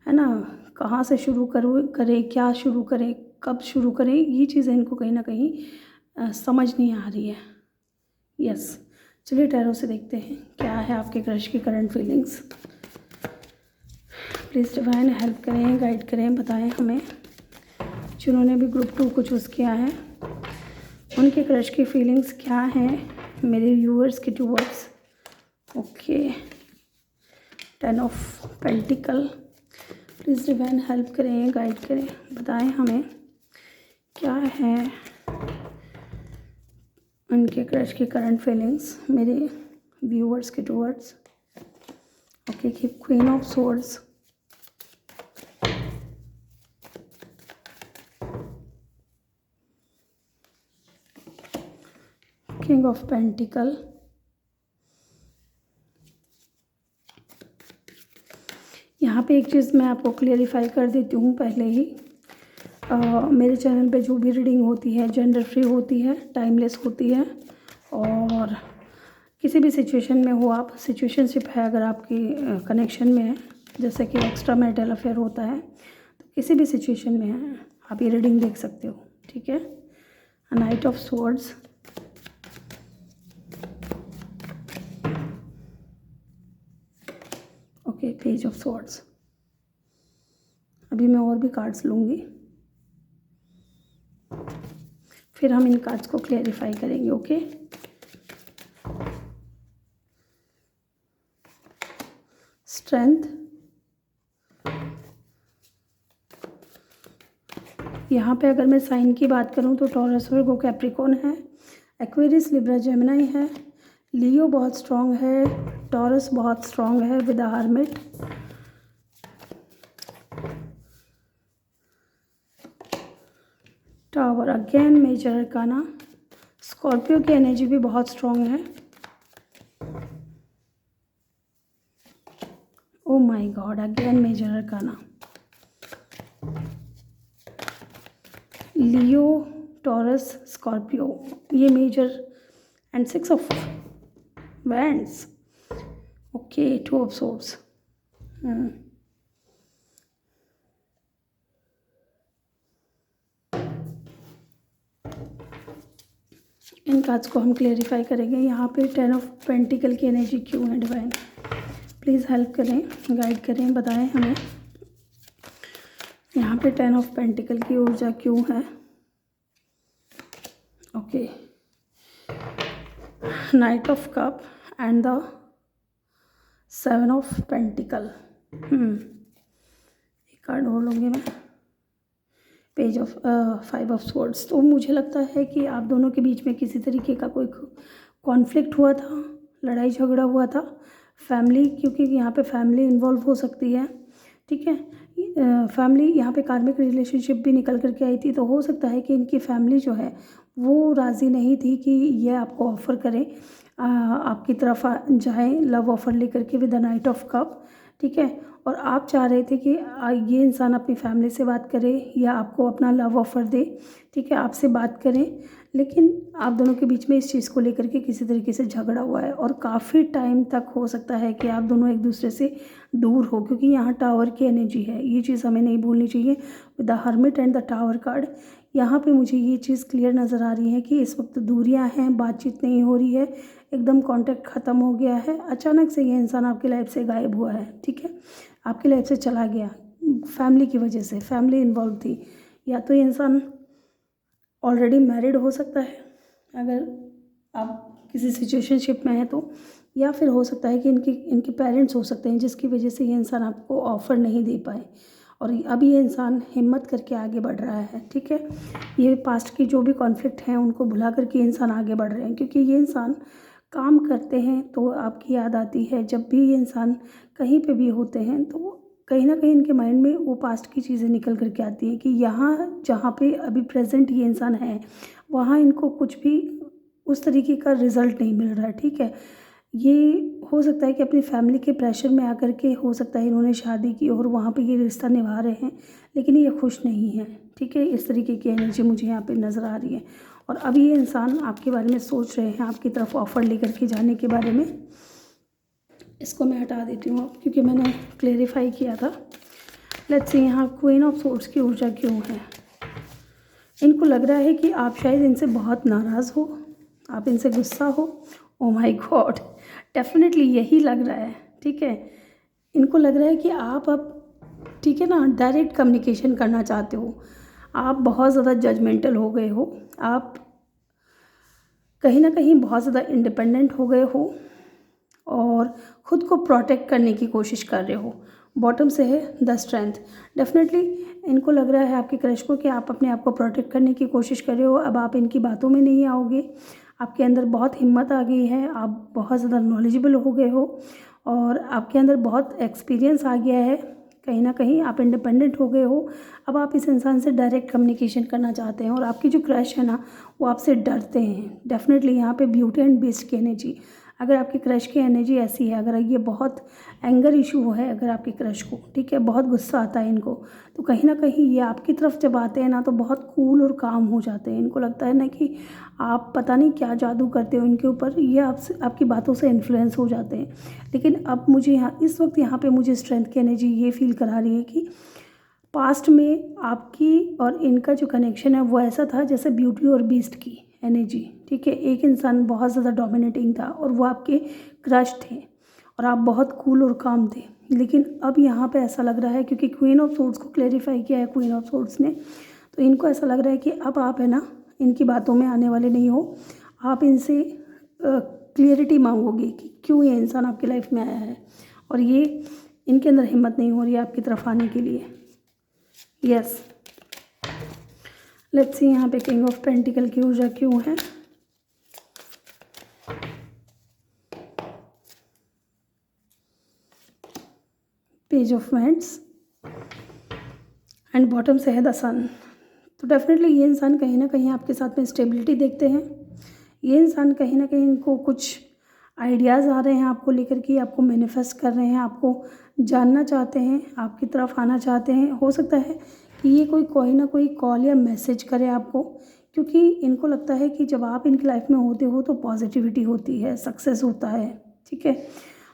S1: है ना, कहाँ से शुरू करें, क्या शुरू करें, कब शुरू करें, ये चीज़ें इनको कहीं ना कहीं समझ नहीं आ रही है। यस, चलिए टैरो से देखते हैं क्या है आपके क्रश की current feelings. Please divine help करें, गाइड करें, बताएं हमें जिन्होंने भी ग्रुप 2 को चूज़ किया है उनके क्रश की फीलिंग्स क्या हैं मेरे व्यूअर्स के towards. Okay, 10 of pentacle. Please divine help करें, गाइड करें, बताएं हमें क्या है उनके क्रश की करंट फीलिंग्स मेरे व्यूअर्स के towards. Okay, queen of swords, king of pentacle, यहाँ पे एक चीज़ मैं आपको क्लियरिफाई कर देती हूँ पहले ही। मेरे चैनल पे जो भी रीडिंग होती है जेंडर फ्री होती है, टाइमलेस होती है, और किसी भी सिचुएशन में हो आप, सिचुएशनशिप है अगर आपकी कनेक्शन में है, जैसे कि एक्स्ट्रा मैरिटल अफेयर होता है, तो किसी भी सिचुएशन में है आप ये रीडिंग देख सकते हो, ठीक है। Knight of swords, okay, page of swords. अभी मैं और भी कार्ड्स लूँगी, फिर हम इन कार्ड्स को क्लेरिफाई करेंगे। ओके, स्ट्रेंथ, यहाँ पे अगर मैं साइन की बात करूँ तो टॉरस, वर्गो, कैप्रिकॉर्न है, एक्वेरियस, लिब्रा, जेमिनी है, लियो बहुत स्ट्रॉन्ग है, टॉरस बहुत स्ट्रॉन्ग है with the hermit, tower again major arcana, Scorpio की एनर्जी भी बहुत स्ट्रॉन्ग है। Oh my God, again major arcana, Leo, Taurus, Scorpio, ये major, and 6 of wands. Okay, 2 of swords. इन कार्ड्स को हम क्लेरिफाई करेंगे। यहाँ पे 10 ऑफ पेंटिकल की एनर्जी क्यों है डिवाइन, प्लीज़ हेल्प करें, गाइड करें, बताएं हमें यहाँ पे 10 ऑफ पेंटिकल की ऊर्जा क्यों है। Okay, night of cup and the 7 of pentacle. एक कार्ड और लूँगी मैं, पेज ऑफ 5 ऑफ स्वॉर्ड्स। तो मुझे लगता है कि आप दोनों के बीच में किसी तरीके का कोई कॉन्फ्लिक्ट हुआ था, लड़ाई झगड़ा हुआ था, फैमिली, क्योंकि यहाँ पे फैमिली इन्वॉल्व हो सकती है, ठीक है। फैमिली यहाँ पे कार्मिक रिलेशनशिप भी निकल करके आई थी, तो हो सकता है कि इनकी फैमिली जो है वो राज़ी नहीं थी कि ये आपको ऑफ़र करें, आपकी तरफ जाए लव ऑफ़र लेकर के with the night of cup, ठीक है। और आप चाह रहे थे कि ये इंसान अपनी फैमिली से बात करे या आपको अपना लव ऑफ़र दे, ठीक है, आपसे बात करें, लेकिन आप दोनों के बीच में इस चीज़ को लेकर के किसी तरीके से झगड़ा हुआ है और काफ़ी टाइम तक हो सकता है कि आप दोनों एक दूसरे से दूर हो, क्योंकि यहाँ टावर की एनर्जी है, ये चीज़ हमें नहीं भूलनी चाहिए। With the hermit and the tower card, यहाँ पे मुझे ये चीज़ क्लियर नज़र आ रही है कि इस वक्त दूरियाँ हैं, बातचीत नहीं हो रही है, एकदम कांटेक्ट ख़त्म हो गया है, अचानक से ये इंसान आपकी लाइफ से गायब हुआ है, ठीक है, आपकी लाइफ से चला गया, फैमिली की वजह से, फैमिली इन्वॉल्व थी, या तो ये इंसान ऑलरेडी मैरिड हो सकता है अगर आप किसी सिचुएशनशिप में हैं तो, या फिर हो सकता है कि इनके पेरेंट्स हो सकते हैं जिसकी वजह से ये इंसान आपको ऑफ़र नहीं दे पाए और अब ये इंसान हिम्मत करके आगे बढ़ रहा है, ठीक है। ये पास्ट की जो भी कॉन्फ्लिक्ट हैं उनको भुला करके इंसान आगे बढ़ रहे हैं, क्योंकि ये इंसान काम करते हैं तो आपकी याद आती है, जब भी ये इंसान कहीं पे भी होते हैं तो कहीं ना कहीं इनके माइंड में वो पास्ट की चीज़ें निकल करके आती हैं कि यहाँ जहाँ पे अभी प्रेजेंट ये इंसान है वहाँ इनको कुछ भी उस तरीके का रिज़ल्ट नहीं मिल रहा है, ठीक है। ये हो सकता है कि अपनी फैमिली के प्रेशर में आकर के हो सकता है इन्होंने शादी की और वहाँ पे ये रिश्ता निभा रहे हैं, लेकिन ये खुश नहीं है, ठीक है। इस तरीके की एनर्जी मुझे यहाँ पे नज़र आ रही है और अभी ये इंसान आपके बारे में सोच रहे हैं, आपकी तरफ ऑफ़र लेकर के जाने के बारे में। इसको मैं हटा देती हूँ अब, क्योंकि मैंने क्लेरिफाई किया था। लेट्स सी यहाँ क्वीन ऑफ सोर्ड्स की ऊर्जा क्यों है। इनको लग रहा है कि आप शायद इनसे बहुत नाराज़ हो, आप इनसे गुस्सा हो। ओ माय गॉड, डेफिनेटली यही लग रहा है, ठीक है। इनको लग रहा है कि आप अब, ठीक है ना, डायरेक्ट कम्युनिकेशन करना चाहते हो। आप बहुत ज़्यादा जजमेंटल हो गए हो, आप कहीं ना कहीं बहुत ज़्यादा इंडिपेंडेंट हो गए हो और ख़ुद को प्रोटेक्ट करने की कोशिश कर रहे हो। बॉटम से है द स्ट्रेंथ। डेफिनेटली इनको लग रहा है आपके क्रश को कि आप अपने आप को प्रोटेक्ट करने की कोशिश कर रहे हो। अब आप इनकी बातों में नहीं आओगे, आपके अंदर बहुत हिम्मत आ गई है, आप बहुत ज़्यादा नॉलेजेबल हो गए हो और आपके अंदर बहुत एक्सपीरियंस आ गया है। कहीं ना कहीं आप इंडिपेंडेंट हो गए हो। अब आप इस इंसान से डायरेक्ट कम्युनिकेशन करना चाहते हैं और आपकी जो क्रश है ना, वो आपसे डरते हैं। डेफिनेटली यहाँ पे ब्यूटी एंड बीस्ट की एनर्जी, अगर आपकी क्रश की एनर्जी ऐसी है, अगर ये बहुत एंगर इशू है, अगर आपकी क्रश को, ठीक है, बहुत गुस्सा आता है इनको, तो कहीं ना कहीं ये आपकी तरफ जब आते हैं ना तो बहुत कूल और काम हो जाते हैं। इनको लगता है ना कि आप पता नहीं क्या जादू करते हो इनके ऊपर, ये आपसे, आपकी बातों से इन्फ्लुएंस हो जाते हैं। लेकिन अब मुझे यहाँ इस वक्त यहाँ पे मुझे स्ट्रेंथ की एनर्जी ये फील करा रही है कि पास्ट में आपकी और इनका जो कनेक्शन है वो ऐसा था जैसे ब्यूटी और बीस्ट की एनर्जी, ठीक है। एक इंसान बहुत ज़्यादा डोमिनेटिंग था और वो आपके क्रश थे और आप बहुत कूल और काम थे। लेकिन अब यहाँ पे ऐसा लग रहा है, क्योंकि क्वीन ऑफ सोर्ड्स को क्लेरिफाई किया है क्वीन ऑफ सोर्ड्स ने, तो इनको ऐसा लग रहा है कि अब आप है ना इनकी बातों में आने वाले नहीं हो। आप इनसे क्लियरिटी मांगोगे कि क्यों ये इंसान आपकी लाइफ में आया है और ये इनके अंदर हिम्मत नहीं हो रही है आपकी तरफ आने के लिए। यस, लेट्स सी यहाँ पे किंग ऑफ पेंटिकल की ऊर्जा क्यों है। Page of wands and bottom से है द सन। तो डेफिनेटली ये इंसान कहीं ना कहीं आपके साथ में स्टेबिलिटी देखते हैं। ये इंसान कहीं ना कहीं इनको कुछ आइडियाज़ आ रहे हैं आपको लेकर के, आपको मैनिफेस्ट कर रहे हैं, आपको जानना चाहते हैं, आपकी तरफ आना चाहते हैं। हो सकता है कि ये कोई ना कोई कॉल या मैसेज करे आपको, क्योंकि इनको लगता है कि जब आप इनकी लाइफ में होते हो तो पॉजिटिविटी होती है, सक्सेस होता है, ठीक है,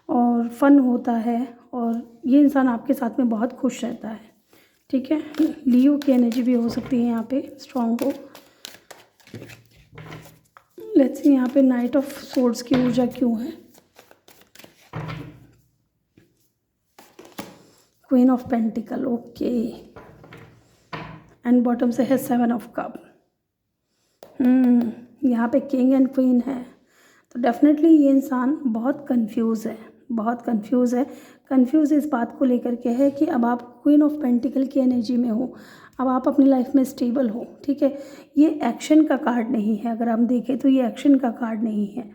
S1: और फन होता है और ये इंसान आपके साथ में बहुत खुश रहता है, ठीक है। लियो की एनर्जी भी हो सकती है यहाँ पे स्ट्रॉन्ग हो। लेट्स सी यहाँ पे नाइट ऑफ सोर्ड्स की ऊर्जा क्यों है। Queen of pentacle, okay, and bottom से है सेवन ऑफ कप। यहाँ पे किंग एंड क्वीन है, तो डेफिनेटली ये इंसान बहुत कंफ्यूज है, बहुत कंफ्यूज है। कंफ्यूज इस बात को लेकर के है कि अब आप क्वीन ऑफ पेंटिकल की एनर्जी में हो, अब आप अपनी लाइफ में स्टेबल हो, ठीक है। ये एक्शन का कार्ड नहीं है, अगर हम देखें तो ये एक्शन का कार्ड नहीं है,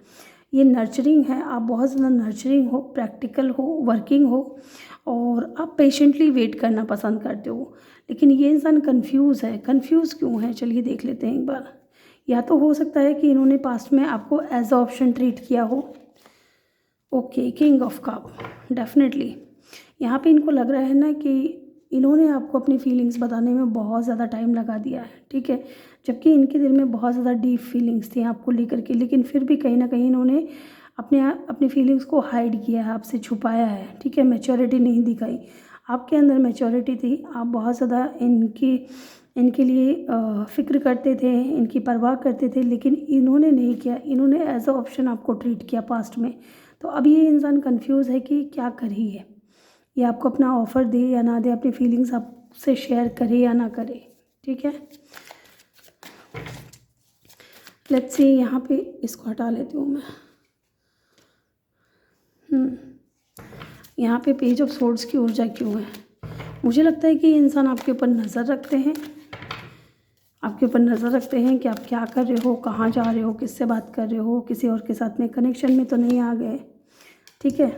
S1: ये नर्चरिंग है। आप बहुत ज़्यादा नर्चरिंग हो, प्रैक्टिकल हो, वर्किंग हो और आप पेशेंटली वेट करना पसंद करते हो। लेकिन ये इंसान कंफ्यूज है। कंफ्यूज क्यों है, चलिए देख लेते हैं एक बार। या तो हो सकता है कि इन्होंने पास्ट में आपको एज अ ऑप्शन ट्रीट किया हो। Okay, king of cup, definitely यहाँ पे इनको लग रहा है ना कि इन्होंने आपको अपनी फीलिंग्स बताने में बहुत ज़्यादा टाइम लगा दिया है, ठीक है, जबकि इनके दिल में बहुत ज़्यादा डीप फीलिंग्स थी आपको लेकर के। लेकिन फिर भी कहीं ना कहीं इन्होंने अपनी फीलिंग्स को हाइड किया है, आपसे छुपाया है, ठीक है, मैच्योरिटी नहीं दिखाई। आपके अंदर मैच्योरिटी थी, आप बहुत ज़्यादा इनके लिए फ़िक्र करते थे, इनकी परवाह करते थे, लेकिन इन्होंने नहीं किया। इन्होंने एज अ ऑप्शन आपको ट्रीट किया पास्ट में। तो अब ये इंसान कंफ्यूज है कि क्या करी है, ये आपको अपना ऑफ़र दे या ना दे, अपनी फीलिंग्स आपसे शेयर करे या ना करे, ठीक है। लेट्स सी यहाँ पे इसको हटा लेती हूँ मैं। यहाँ पे पेज ऑफ सोर्ड्स की ऊर्जा क्यों है। मुझे लगता है कि ये इंसान आपके ऊपर नज़र रखते हैं, आपके ऊपर नज़र रखते हैं कि आप क्या कर रहे हो, कहाँ जा रहे हो, किससे बात कर रहे हो, किसी और के साथ में कनेक्शन में तो नहीं आ गए, ठीक है।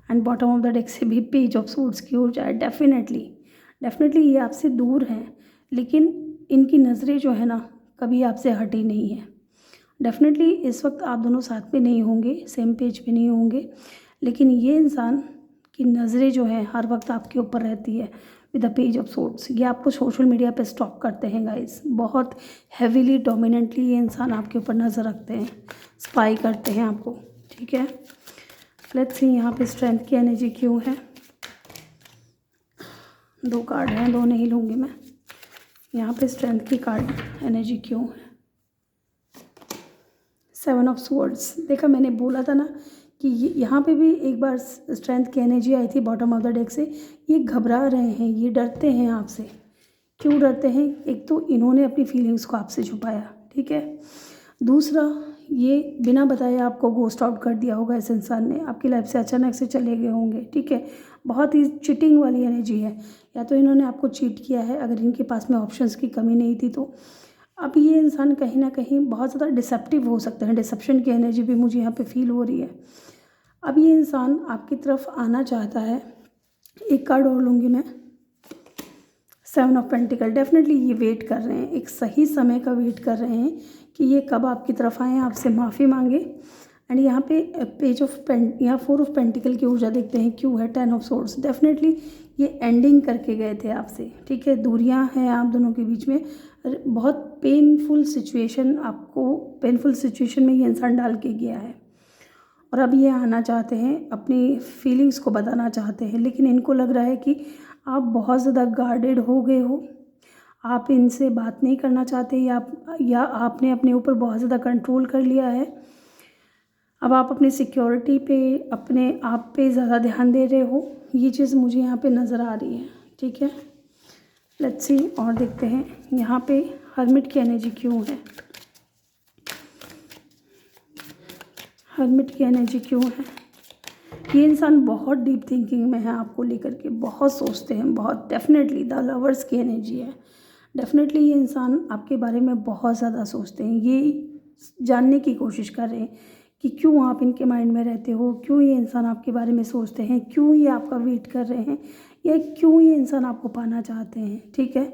S1: And bottom of the deck से भी पेज ऑफ सोर्ड्स की ऊर्जा है। डेफिनेटली ये आपसे दूर हैं, लेकिन इनकी नज़रें जो है ना कभी आपसे हटी नहीं है। डेफिनेटली इस वक्त आप दोनों साथ में नहीं होंगे, सेम पेज पे नहीं होंगे, लेकिन ये इंसान की नज़रें जो है हर वक्त आपके ऊपर रहती है with the page of swords. ये आपको सोशल मीडिया पे स्टॉक करते हैं गाइस, बहुत हैवीली डोमिनेंटली ये इंसान आपके ऊपर नज़र रखते हैं, स्पाई करते हैं आपको, ठीक है। लेट्स सी यहाँ पे स्ट्रेंथ की एनर्जी क्यों है। 2 कार्ड हैं, 2 नहीं लूँगी मैं। यहाँ पे स्ट्रेंथ की कार्ड एनर्जी क्यों है? 7 ऑफ स्वॉर्ड्स। देखा, मैंने बोला था ना कि यहाँ पे भी एक बार स्ट्रेंथ की एनर्जी आई थी बॉटम ऑफ द डेक से। ये घबरा रहे हैं, ये डरते हैं आपसे। क्यों डरते हैं? एक तो इन्होंने अपनी फीलिंग्स को आपसे छुपाया, ठीक है। दूसरा, ये बिना बताए आपको घोस्ट आउट कर दिया होगा। इस इंसान ने आपकी लाइफ से अचानक से चले गए होंगे, ठीक है। बहुत ही चीटिंग वाली एनर्जी है। या तो इन्होंने आपको चीट किया है, अगर इनके पास में ऑप्शंस की कमी नहीं थी तो। अब ये इंसान कहीं ना कहीं बहुत ज़्यादा डिसेप्टिव हो सकते हैं। डिसेप्शन की एनर्जी भी मुझे यहाँ पे फील हो रही है। अब ये इंसान आपकी तरफ आना चाहता है। एक कार्ड और लूँगी मैं, 7 ऑफ पेंटिकल। डेफिनेटली ये वेट कर रहे हैं, एक सही समय का वेट कर रहे हैं कि ये कब आपकी तरफ आएँ, आपसे माफ़ी मांगे। एंड यहाँ पे पेज ऑफ यहाँ 4 ऑफ पेंटिकल की ऊर्जा देखते हैं क्यों है 10 ऑफ सोर्ड्स। डेफिनेटली ये एंडिंग करके गए थे आपसे, ठीक है। दूरियां हैं आप दोनों के बीच में। बहुत पेनफुल सिचुएशन, आपको पेनफुल सिचुएशन में ये इंसान डाल के गया है। और अब ये आना चाहते हैं, अपनी फीलिंग्स को बताना चाहते हैं, लेकिन इनको लग रहा है कि आप बहुत ज़्यादा गार्डेड हो गए हो। आप इनसे बात नहीं करना चाहते, या आपने अपने ऊपर बहुत ज़्यादा कंट्रोल कर लिया है। अब आप अपनी सिक्योरिटी पे, अपने आप पे ज़्यादा ध्यान दे रहे हो। ये चीज़ मुझे यहाँ पे नज़र आ रही है, ठीक है। लेट्स सी और देखते हैं यहाँ पे हर्मिट की एनर्जी क्यों है। हर्मिट की एनर्जी क्यों है? ये इंसान बहुत डीप थिंकिंग में है आपको लेकर के, बहुत सोचते हैं, बहुत। डेफिनेटली द लवर्स की एनर्जी है। डेफिनेटली ये इंसान आपके बारे में बहुत ज़्यादा सोचते हैं। ये जानने की कोशिश कर रहे हैं कि क्यों आप इनके माइंड में रहते हो, क्यों ये इंसान आपके बारे में सोचते हैं, क्यों ये आपका वेट कर रहे हैं, या क्यों ये इंसान आपको पाना चाहते हैं, ठीक है।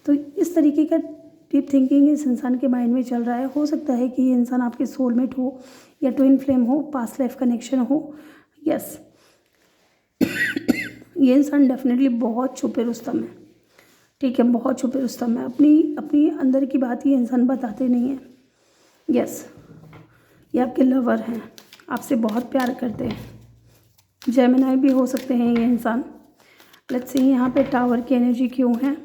S1: तो इस तरीके का डीप थिंकिंग इस इंसान के माइंड में चल रहा है। हो सकता है कि ये इंसान आपके सोलमेट हो, या ट्विन फ्लेम हो, पास्ट लाइफ कनेक्शन हो। यस, ये इंसान डेफिनेटली बहुत छुपे रुस्तम है, ठीक है, बहुत छुपे रुस्तम है। अपनी अपनी अंदर की बात ये इंसान बताते नहीं हैं। यस, ये आपके लवर हैं, आपसे बहुत प्यार करते हैं। जेमिनाई भी हो सकते हैं ये इंसान। लेट्स सी यहाँ पे टावर की एनर्जी क्यों है।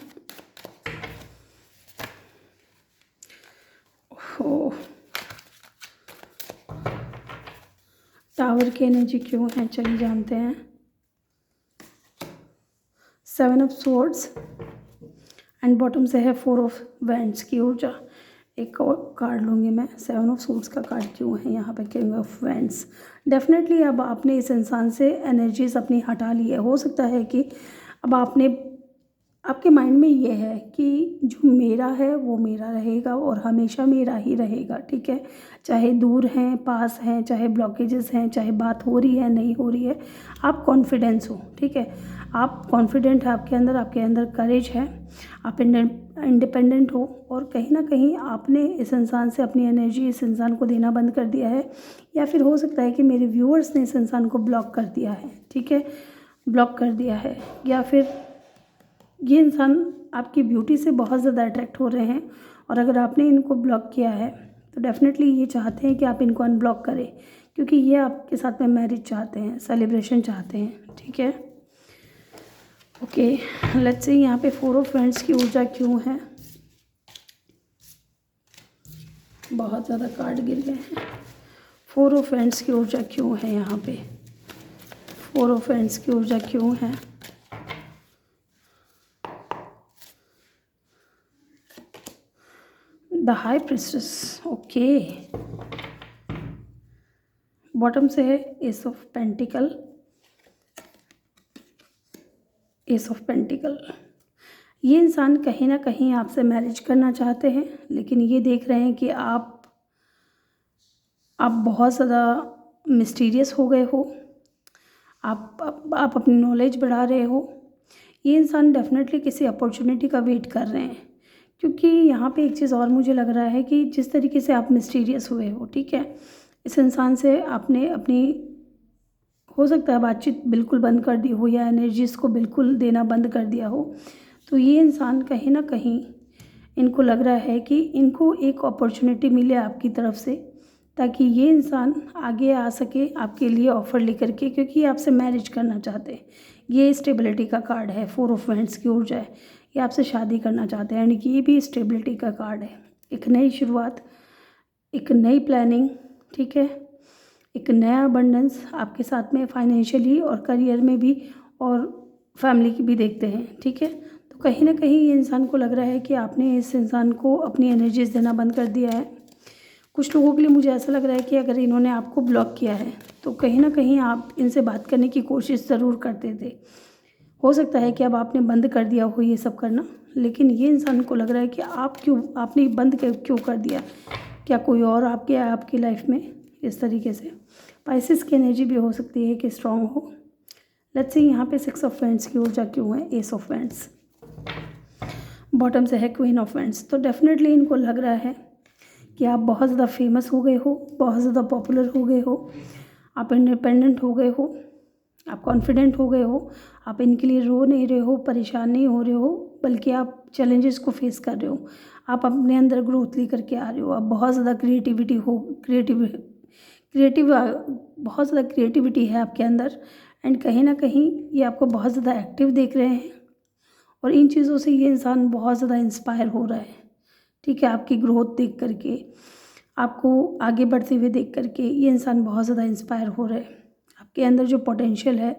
S1: ओह, टावर की एनर्जी क्यों है, चलिए जानते हैं। 7 ऑफ स्वॉर्ड्स एंड बॉटम से है 4 ऑफ वैंड्स की ऊर्जा। एक और कार्ड लूँगी मैं। 7 ऑफ स्वॉर्ड्स का कार्ड क्यों है यहाँ पे, किंग ऑफ वैंड्स। डेफिनेटली अब आपने इस इंसान से एनर्जीज अपनी हटा ली है। हो सकता है कि अब आपके माइंड में ये है कि जो मेरा है वो मेरा रहेगा और हमेशा मेरा ही रहेगा, ठीक है। चाहे दूर हैं, पास हैं, चाहे ब्लॉकेजेस हैं, चाहे बात हो रही है, नहीं हो रही है, आप कॉन्फिडेंस हो, ठीक है। आप कॉन्फिडेंट है, आपके अंदर करेज है, आप इंडिपेंडेंट हो। और कहीं ना कहीं आपने इस इंसान से अपनी एनर्जी इस इंसान को देना बंद कर दिया है। या फिर हो सकता है कि मेरे व्यूअर्स ने इस इंसान को ब्लॉक कर दिया है, ठीक है, ब्लॉक कर दिया है। या फिर ये इंसान आपकी ब्यूटी से बहुत ज़्यादा अट्रैक्ट हो रहे हैं, और अगर आपने इनको ब्लॉक किया है तो डेफिनेटली ये चाहते हैं कि आप इनको अनब्लॉक करें, क्योंकि ये आपके साथ में मैरिज चाहते हैं, सेलिब्रेशन चाहते हैं, ठीक है। ओके, लेट्स सी यहाँ पे 4 ऑफ वैंड्स की ऊर्जा क्यों है। बहुत ज़्यादा कार्ड गिर गए हैं। 4 ऑफ वैंड्स की ऊर्जा क्यों है यहाँ पे, 4 ऑफ वैंड्स की ऊर्जा क्यों है। The high priestess, okay. Bottom से है S of pentacle, S of pentacle. ये इंसान कहीं ना कहीं आपसे मैरिज करना चाहते हैं, लेकिन ये देख रहे हैं कि आप बहुत ज़्यादा मिस्टीरियस हो गए हो। आप अपनी नॉलेज बढ़ा रहे हो। ये इंसान डेफिनेटली किसी अपॉर्चुनिटी का वेट कर रहे हैं, क्योंकि यहाँ पे एक चीज़ और मुझे लग रहा है कि जिस तरीके से आप मिस्टीरियस हुए हो, ठीक है, इस इंसान से आपने अपनी, हो सकता है बातचीत बिल्कुल बंद कर दी हो, या एनर्जीज़ को बिल्कुल देना बंद कर दिया हो। तो ये इंसान कहीं ना कहीं, इनको लग रहा है कि इनको एक अपॉर्चुनिटी मिले आपकी तरफ से, ताकि ये इंसान आगे आ सके आपके लिए ऑफ़र लेकर के, क्योंकि ये आपसे मैरिज करना चाहते हैं। ये स्टेबिलिटी का कार्ड है, 4 ऑफ वैंड्स की ऊर्जा है। ये आपसे शादी करना चाहते हैं। एंड ये भी स्टेबिलिटी का कार्ड है, एक नई शुरुआत, एक नई प्लानिंग, ठीक है, एक नया अबंडेंस आपके साथ में फाइनेंशियली और करियर में भी और फैमिली की भी देखते हैं, ठीक है। तो कहीं ना कहीं ये इंसान को लग रहा है कि आपने इस इंसान को अपनी एनर्जीज देना बंद कर दिया है। कुछ लोगों के लिए मुझे ऐसा लग रहा है कि अगर इन्होंने आपको ब्लॉक किया है तो कहीं ना कहीं आप इनसे बात करने की कोशिश ज़रूर करते थे। हो सकता है कि अब आपने बंद कर दिया हो ये सब करना, लेकिन ये इंसान को लग रहा है कि आपने बंद क्यों कर दिया। क्या कोई और आप गया आपकी लाइफ में इस तरीके से। पाइसेस की एनर्जी भी हो सकती है कि स्ट्रांग हो। लेट्स सी यहाँ पे 6 ऑफ वैंड्स की ऊर्जा क्यों है, एस ऑफ वैंड्स, बॉटम से है क्वीन ऑफ वैंड्स। तो डेफिनेटली इनको लग रहा है कि आप बहुत ज़्यादा फेमस हो गए हो, बहुत ज़्यादा पॉपुलर हो गए हो, आप इंडिपेंडेंट हो गए हो, आप कॉन्फिडेंट हो गए हो, आप इनके लिए रो नहीं रहे हो, परेशान नहीं हो रहे हो, बल्कि आप चैलेंजेस को फेस कर रहे हो, आप अपने अंदर ग्रोथ लेकर के आ रहे हो। आप बहुत ज़्यादा बहुत ज़्यादा क्रिएटिविटी है आपके अंदर। एंड कहीं ना कहीं ये आपको बहुत ज़्यादा एक्टिव देख रहे हैं और इन चीज़ों से ये इंसान बहुत ज़्यादा इंस्पायर हो रहा है, ठीक है। आपकी ग्रोथ देख करके, आपको आगे बढ़ते हुए देख करके ये इंसान बहुत ज़्यादा इंस्पायर हो रहा है। आपके अंदर जो पोटेंशियल है,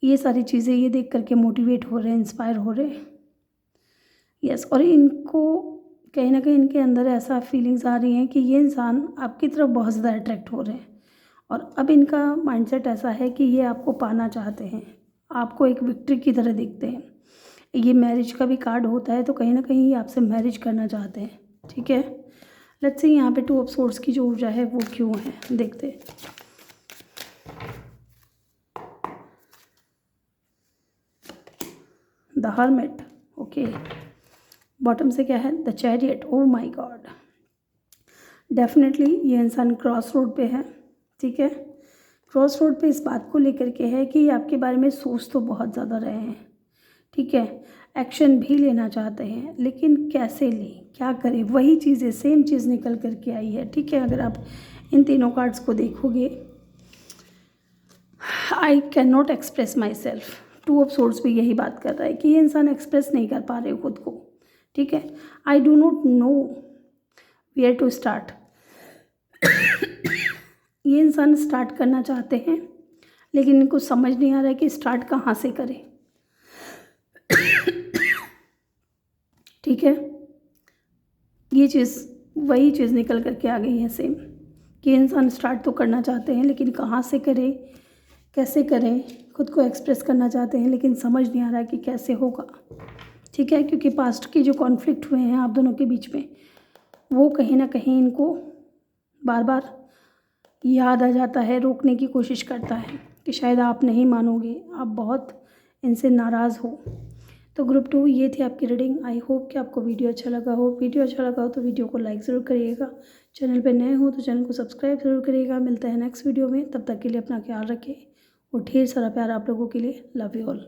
S1: ये सारी चीज़ें ये देख करके मोटिवेट हो रहे हैं, इंस्पायर हो रहे हैं। यस, और इनको कहीं ना कहीं इनके अंदर ऐसा फीलिंग्स आ रही हैं कि ये इंसान आपकी तरफ बहुत ज़्यादा अट्रैक्ट हो रहे हैं और अब इनका माइंडसेट ऐसा है कि ये आपको पाना चाहते हैं, आपको एक विक्ट्री की तरह देखते हैं। ये मैरिज का भी कार्ड होता है, तो कहीं ना कहीं ये आपसे मैरिज करना चाहते हैं, ठीक है। लेट्स सी यहाँ पे 2 ऑफ सोर्ड्स की जो ऊर्जा है वो क्यों है, देखते हैं। द हर्मिट, ओके, बॉटम से क्या है, the chariot. O my God, definitely ये इंसान क्रॉस रोड पे है, ठीक है। क्रॉस रोड पे इस बात को लेकर के है कि ये आपके बारे में सोच तो बहुत ज़्यादा रहे हैं, ठीक है, एक्शन भी लेना चाहते हैं, लेकिन कैसे लें, क्या करें, वही चीज़ें सेम चीज़ निकल कर के आई है, ठीक है। अगर आप इन तीनों कार्ड्स को देखोगे, आई can not express my self, 2 of swords भी यही बात कर रहा है कि ये इंसान एक्सप्रेस नहीं कर पा रहे हो खुद को, ठीक है। I do not know where to start, ये इंसान स्टार्ट करना चाहते हैं लेकिन इनको समझ नहीं आ रहा है कि स्टार्ट कहाँ से करें, ठीक है। ये चीज़ वही चीज़ निकल करके आ गई है सेम, कि इंसान स्टार्ट तो करना चाहते हैं लेकिन कहाँ से करें, कैसे करें, खुद को एक्सप्रेस करना चाहते हैं लेकिन समझ नहीं आ रहा है कि कैसे होगा, ठीक है। क्योंकि पास्ट के जो कॉन्फ्लिक्ट हुए हैं आप दोनों के बीच में, वो कहीं ना कहीं इनको बार बार याद आ जाता है, रोकने की कोशिश करता है कि शायद आप नहीं मानोगे, आप बहुत इनसे नाराज़ हो। तो ग्रुप 2 ये थी आपकी रीडिंग। आई होप कि आपको वीडियो अच्छा लगा हो। वीडियो अच्छा लगा हो तो वीडियो को लाइक ज़रूर करिएगा, चैनल पे नए हो तो चैनल को सब्सक्राइब ज़रूर करिएगा। मिलते हैं नेक्स्ट वीडियो में, तब तक के लिए अपना ख्याल रखें और ढेर सारा प्यार आप लोगों के लिए। Love you all.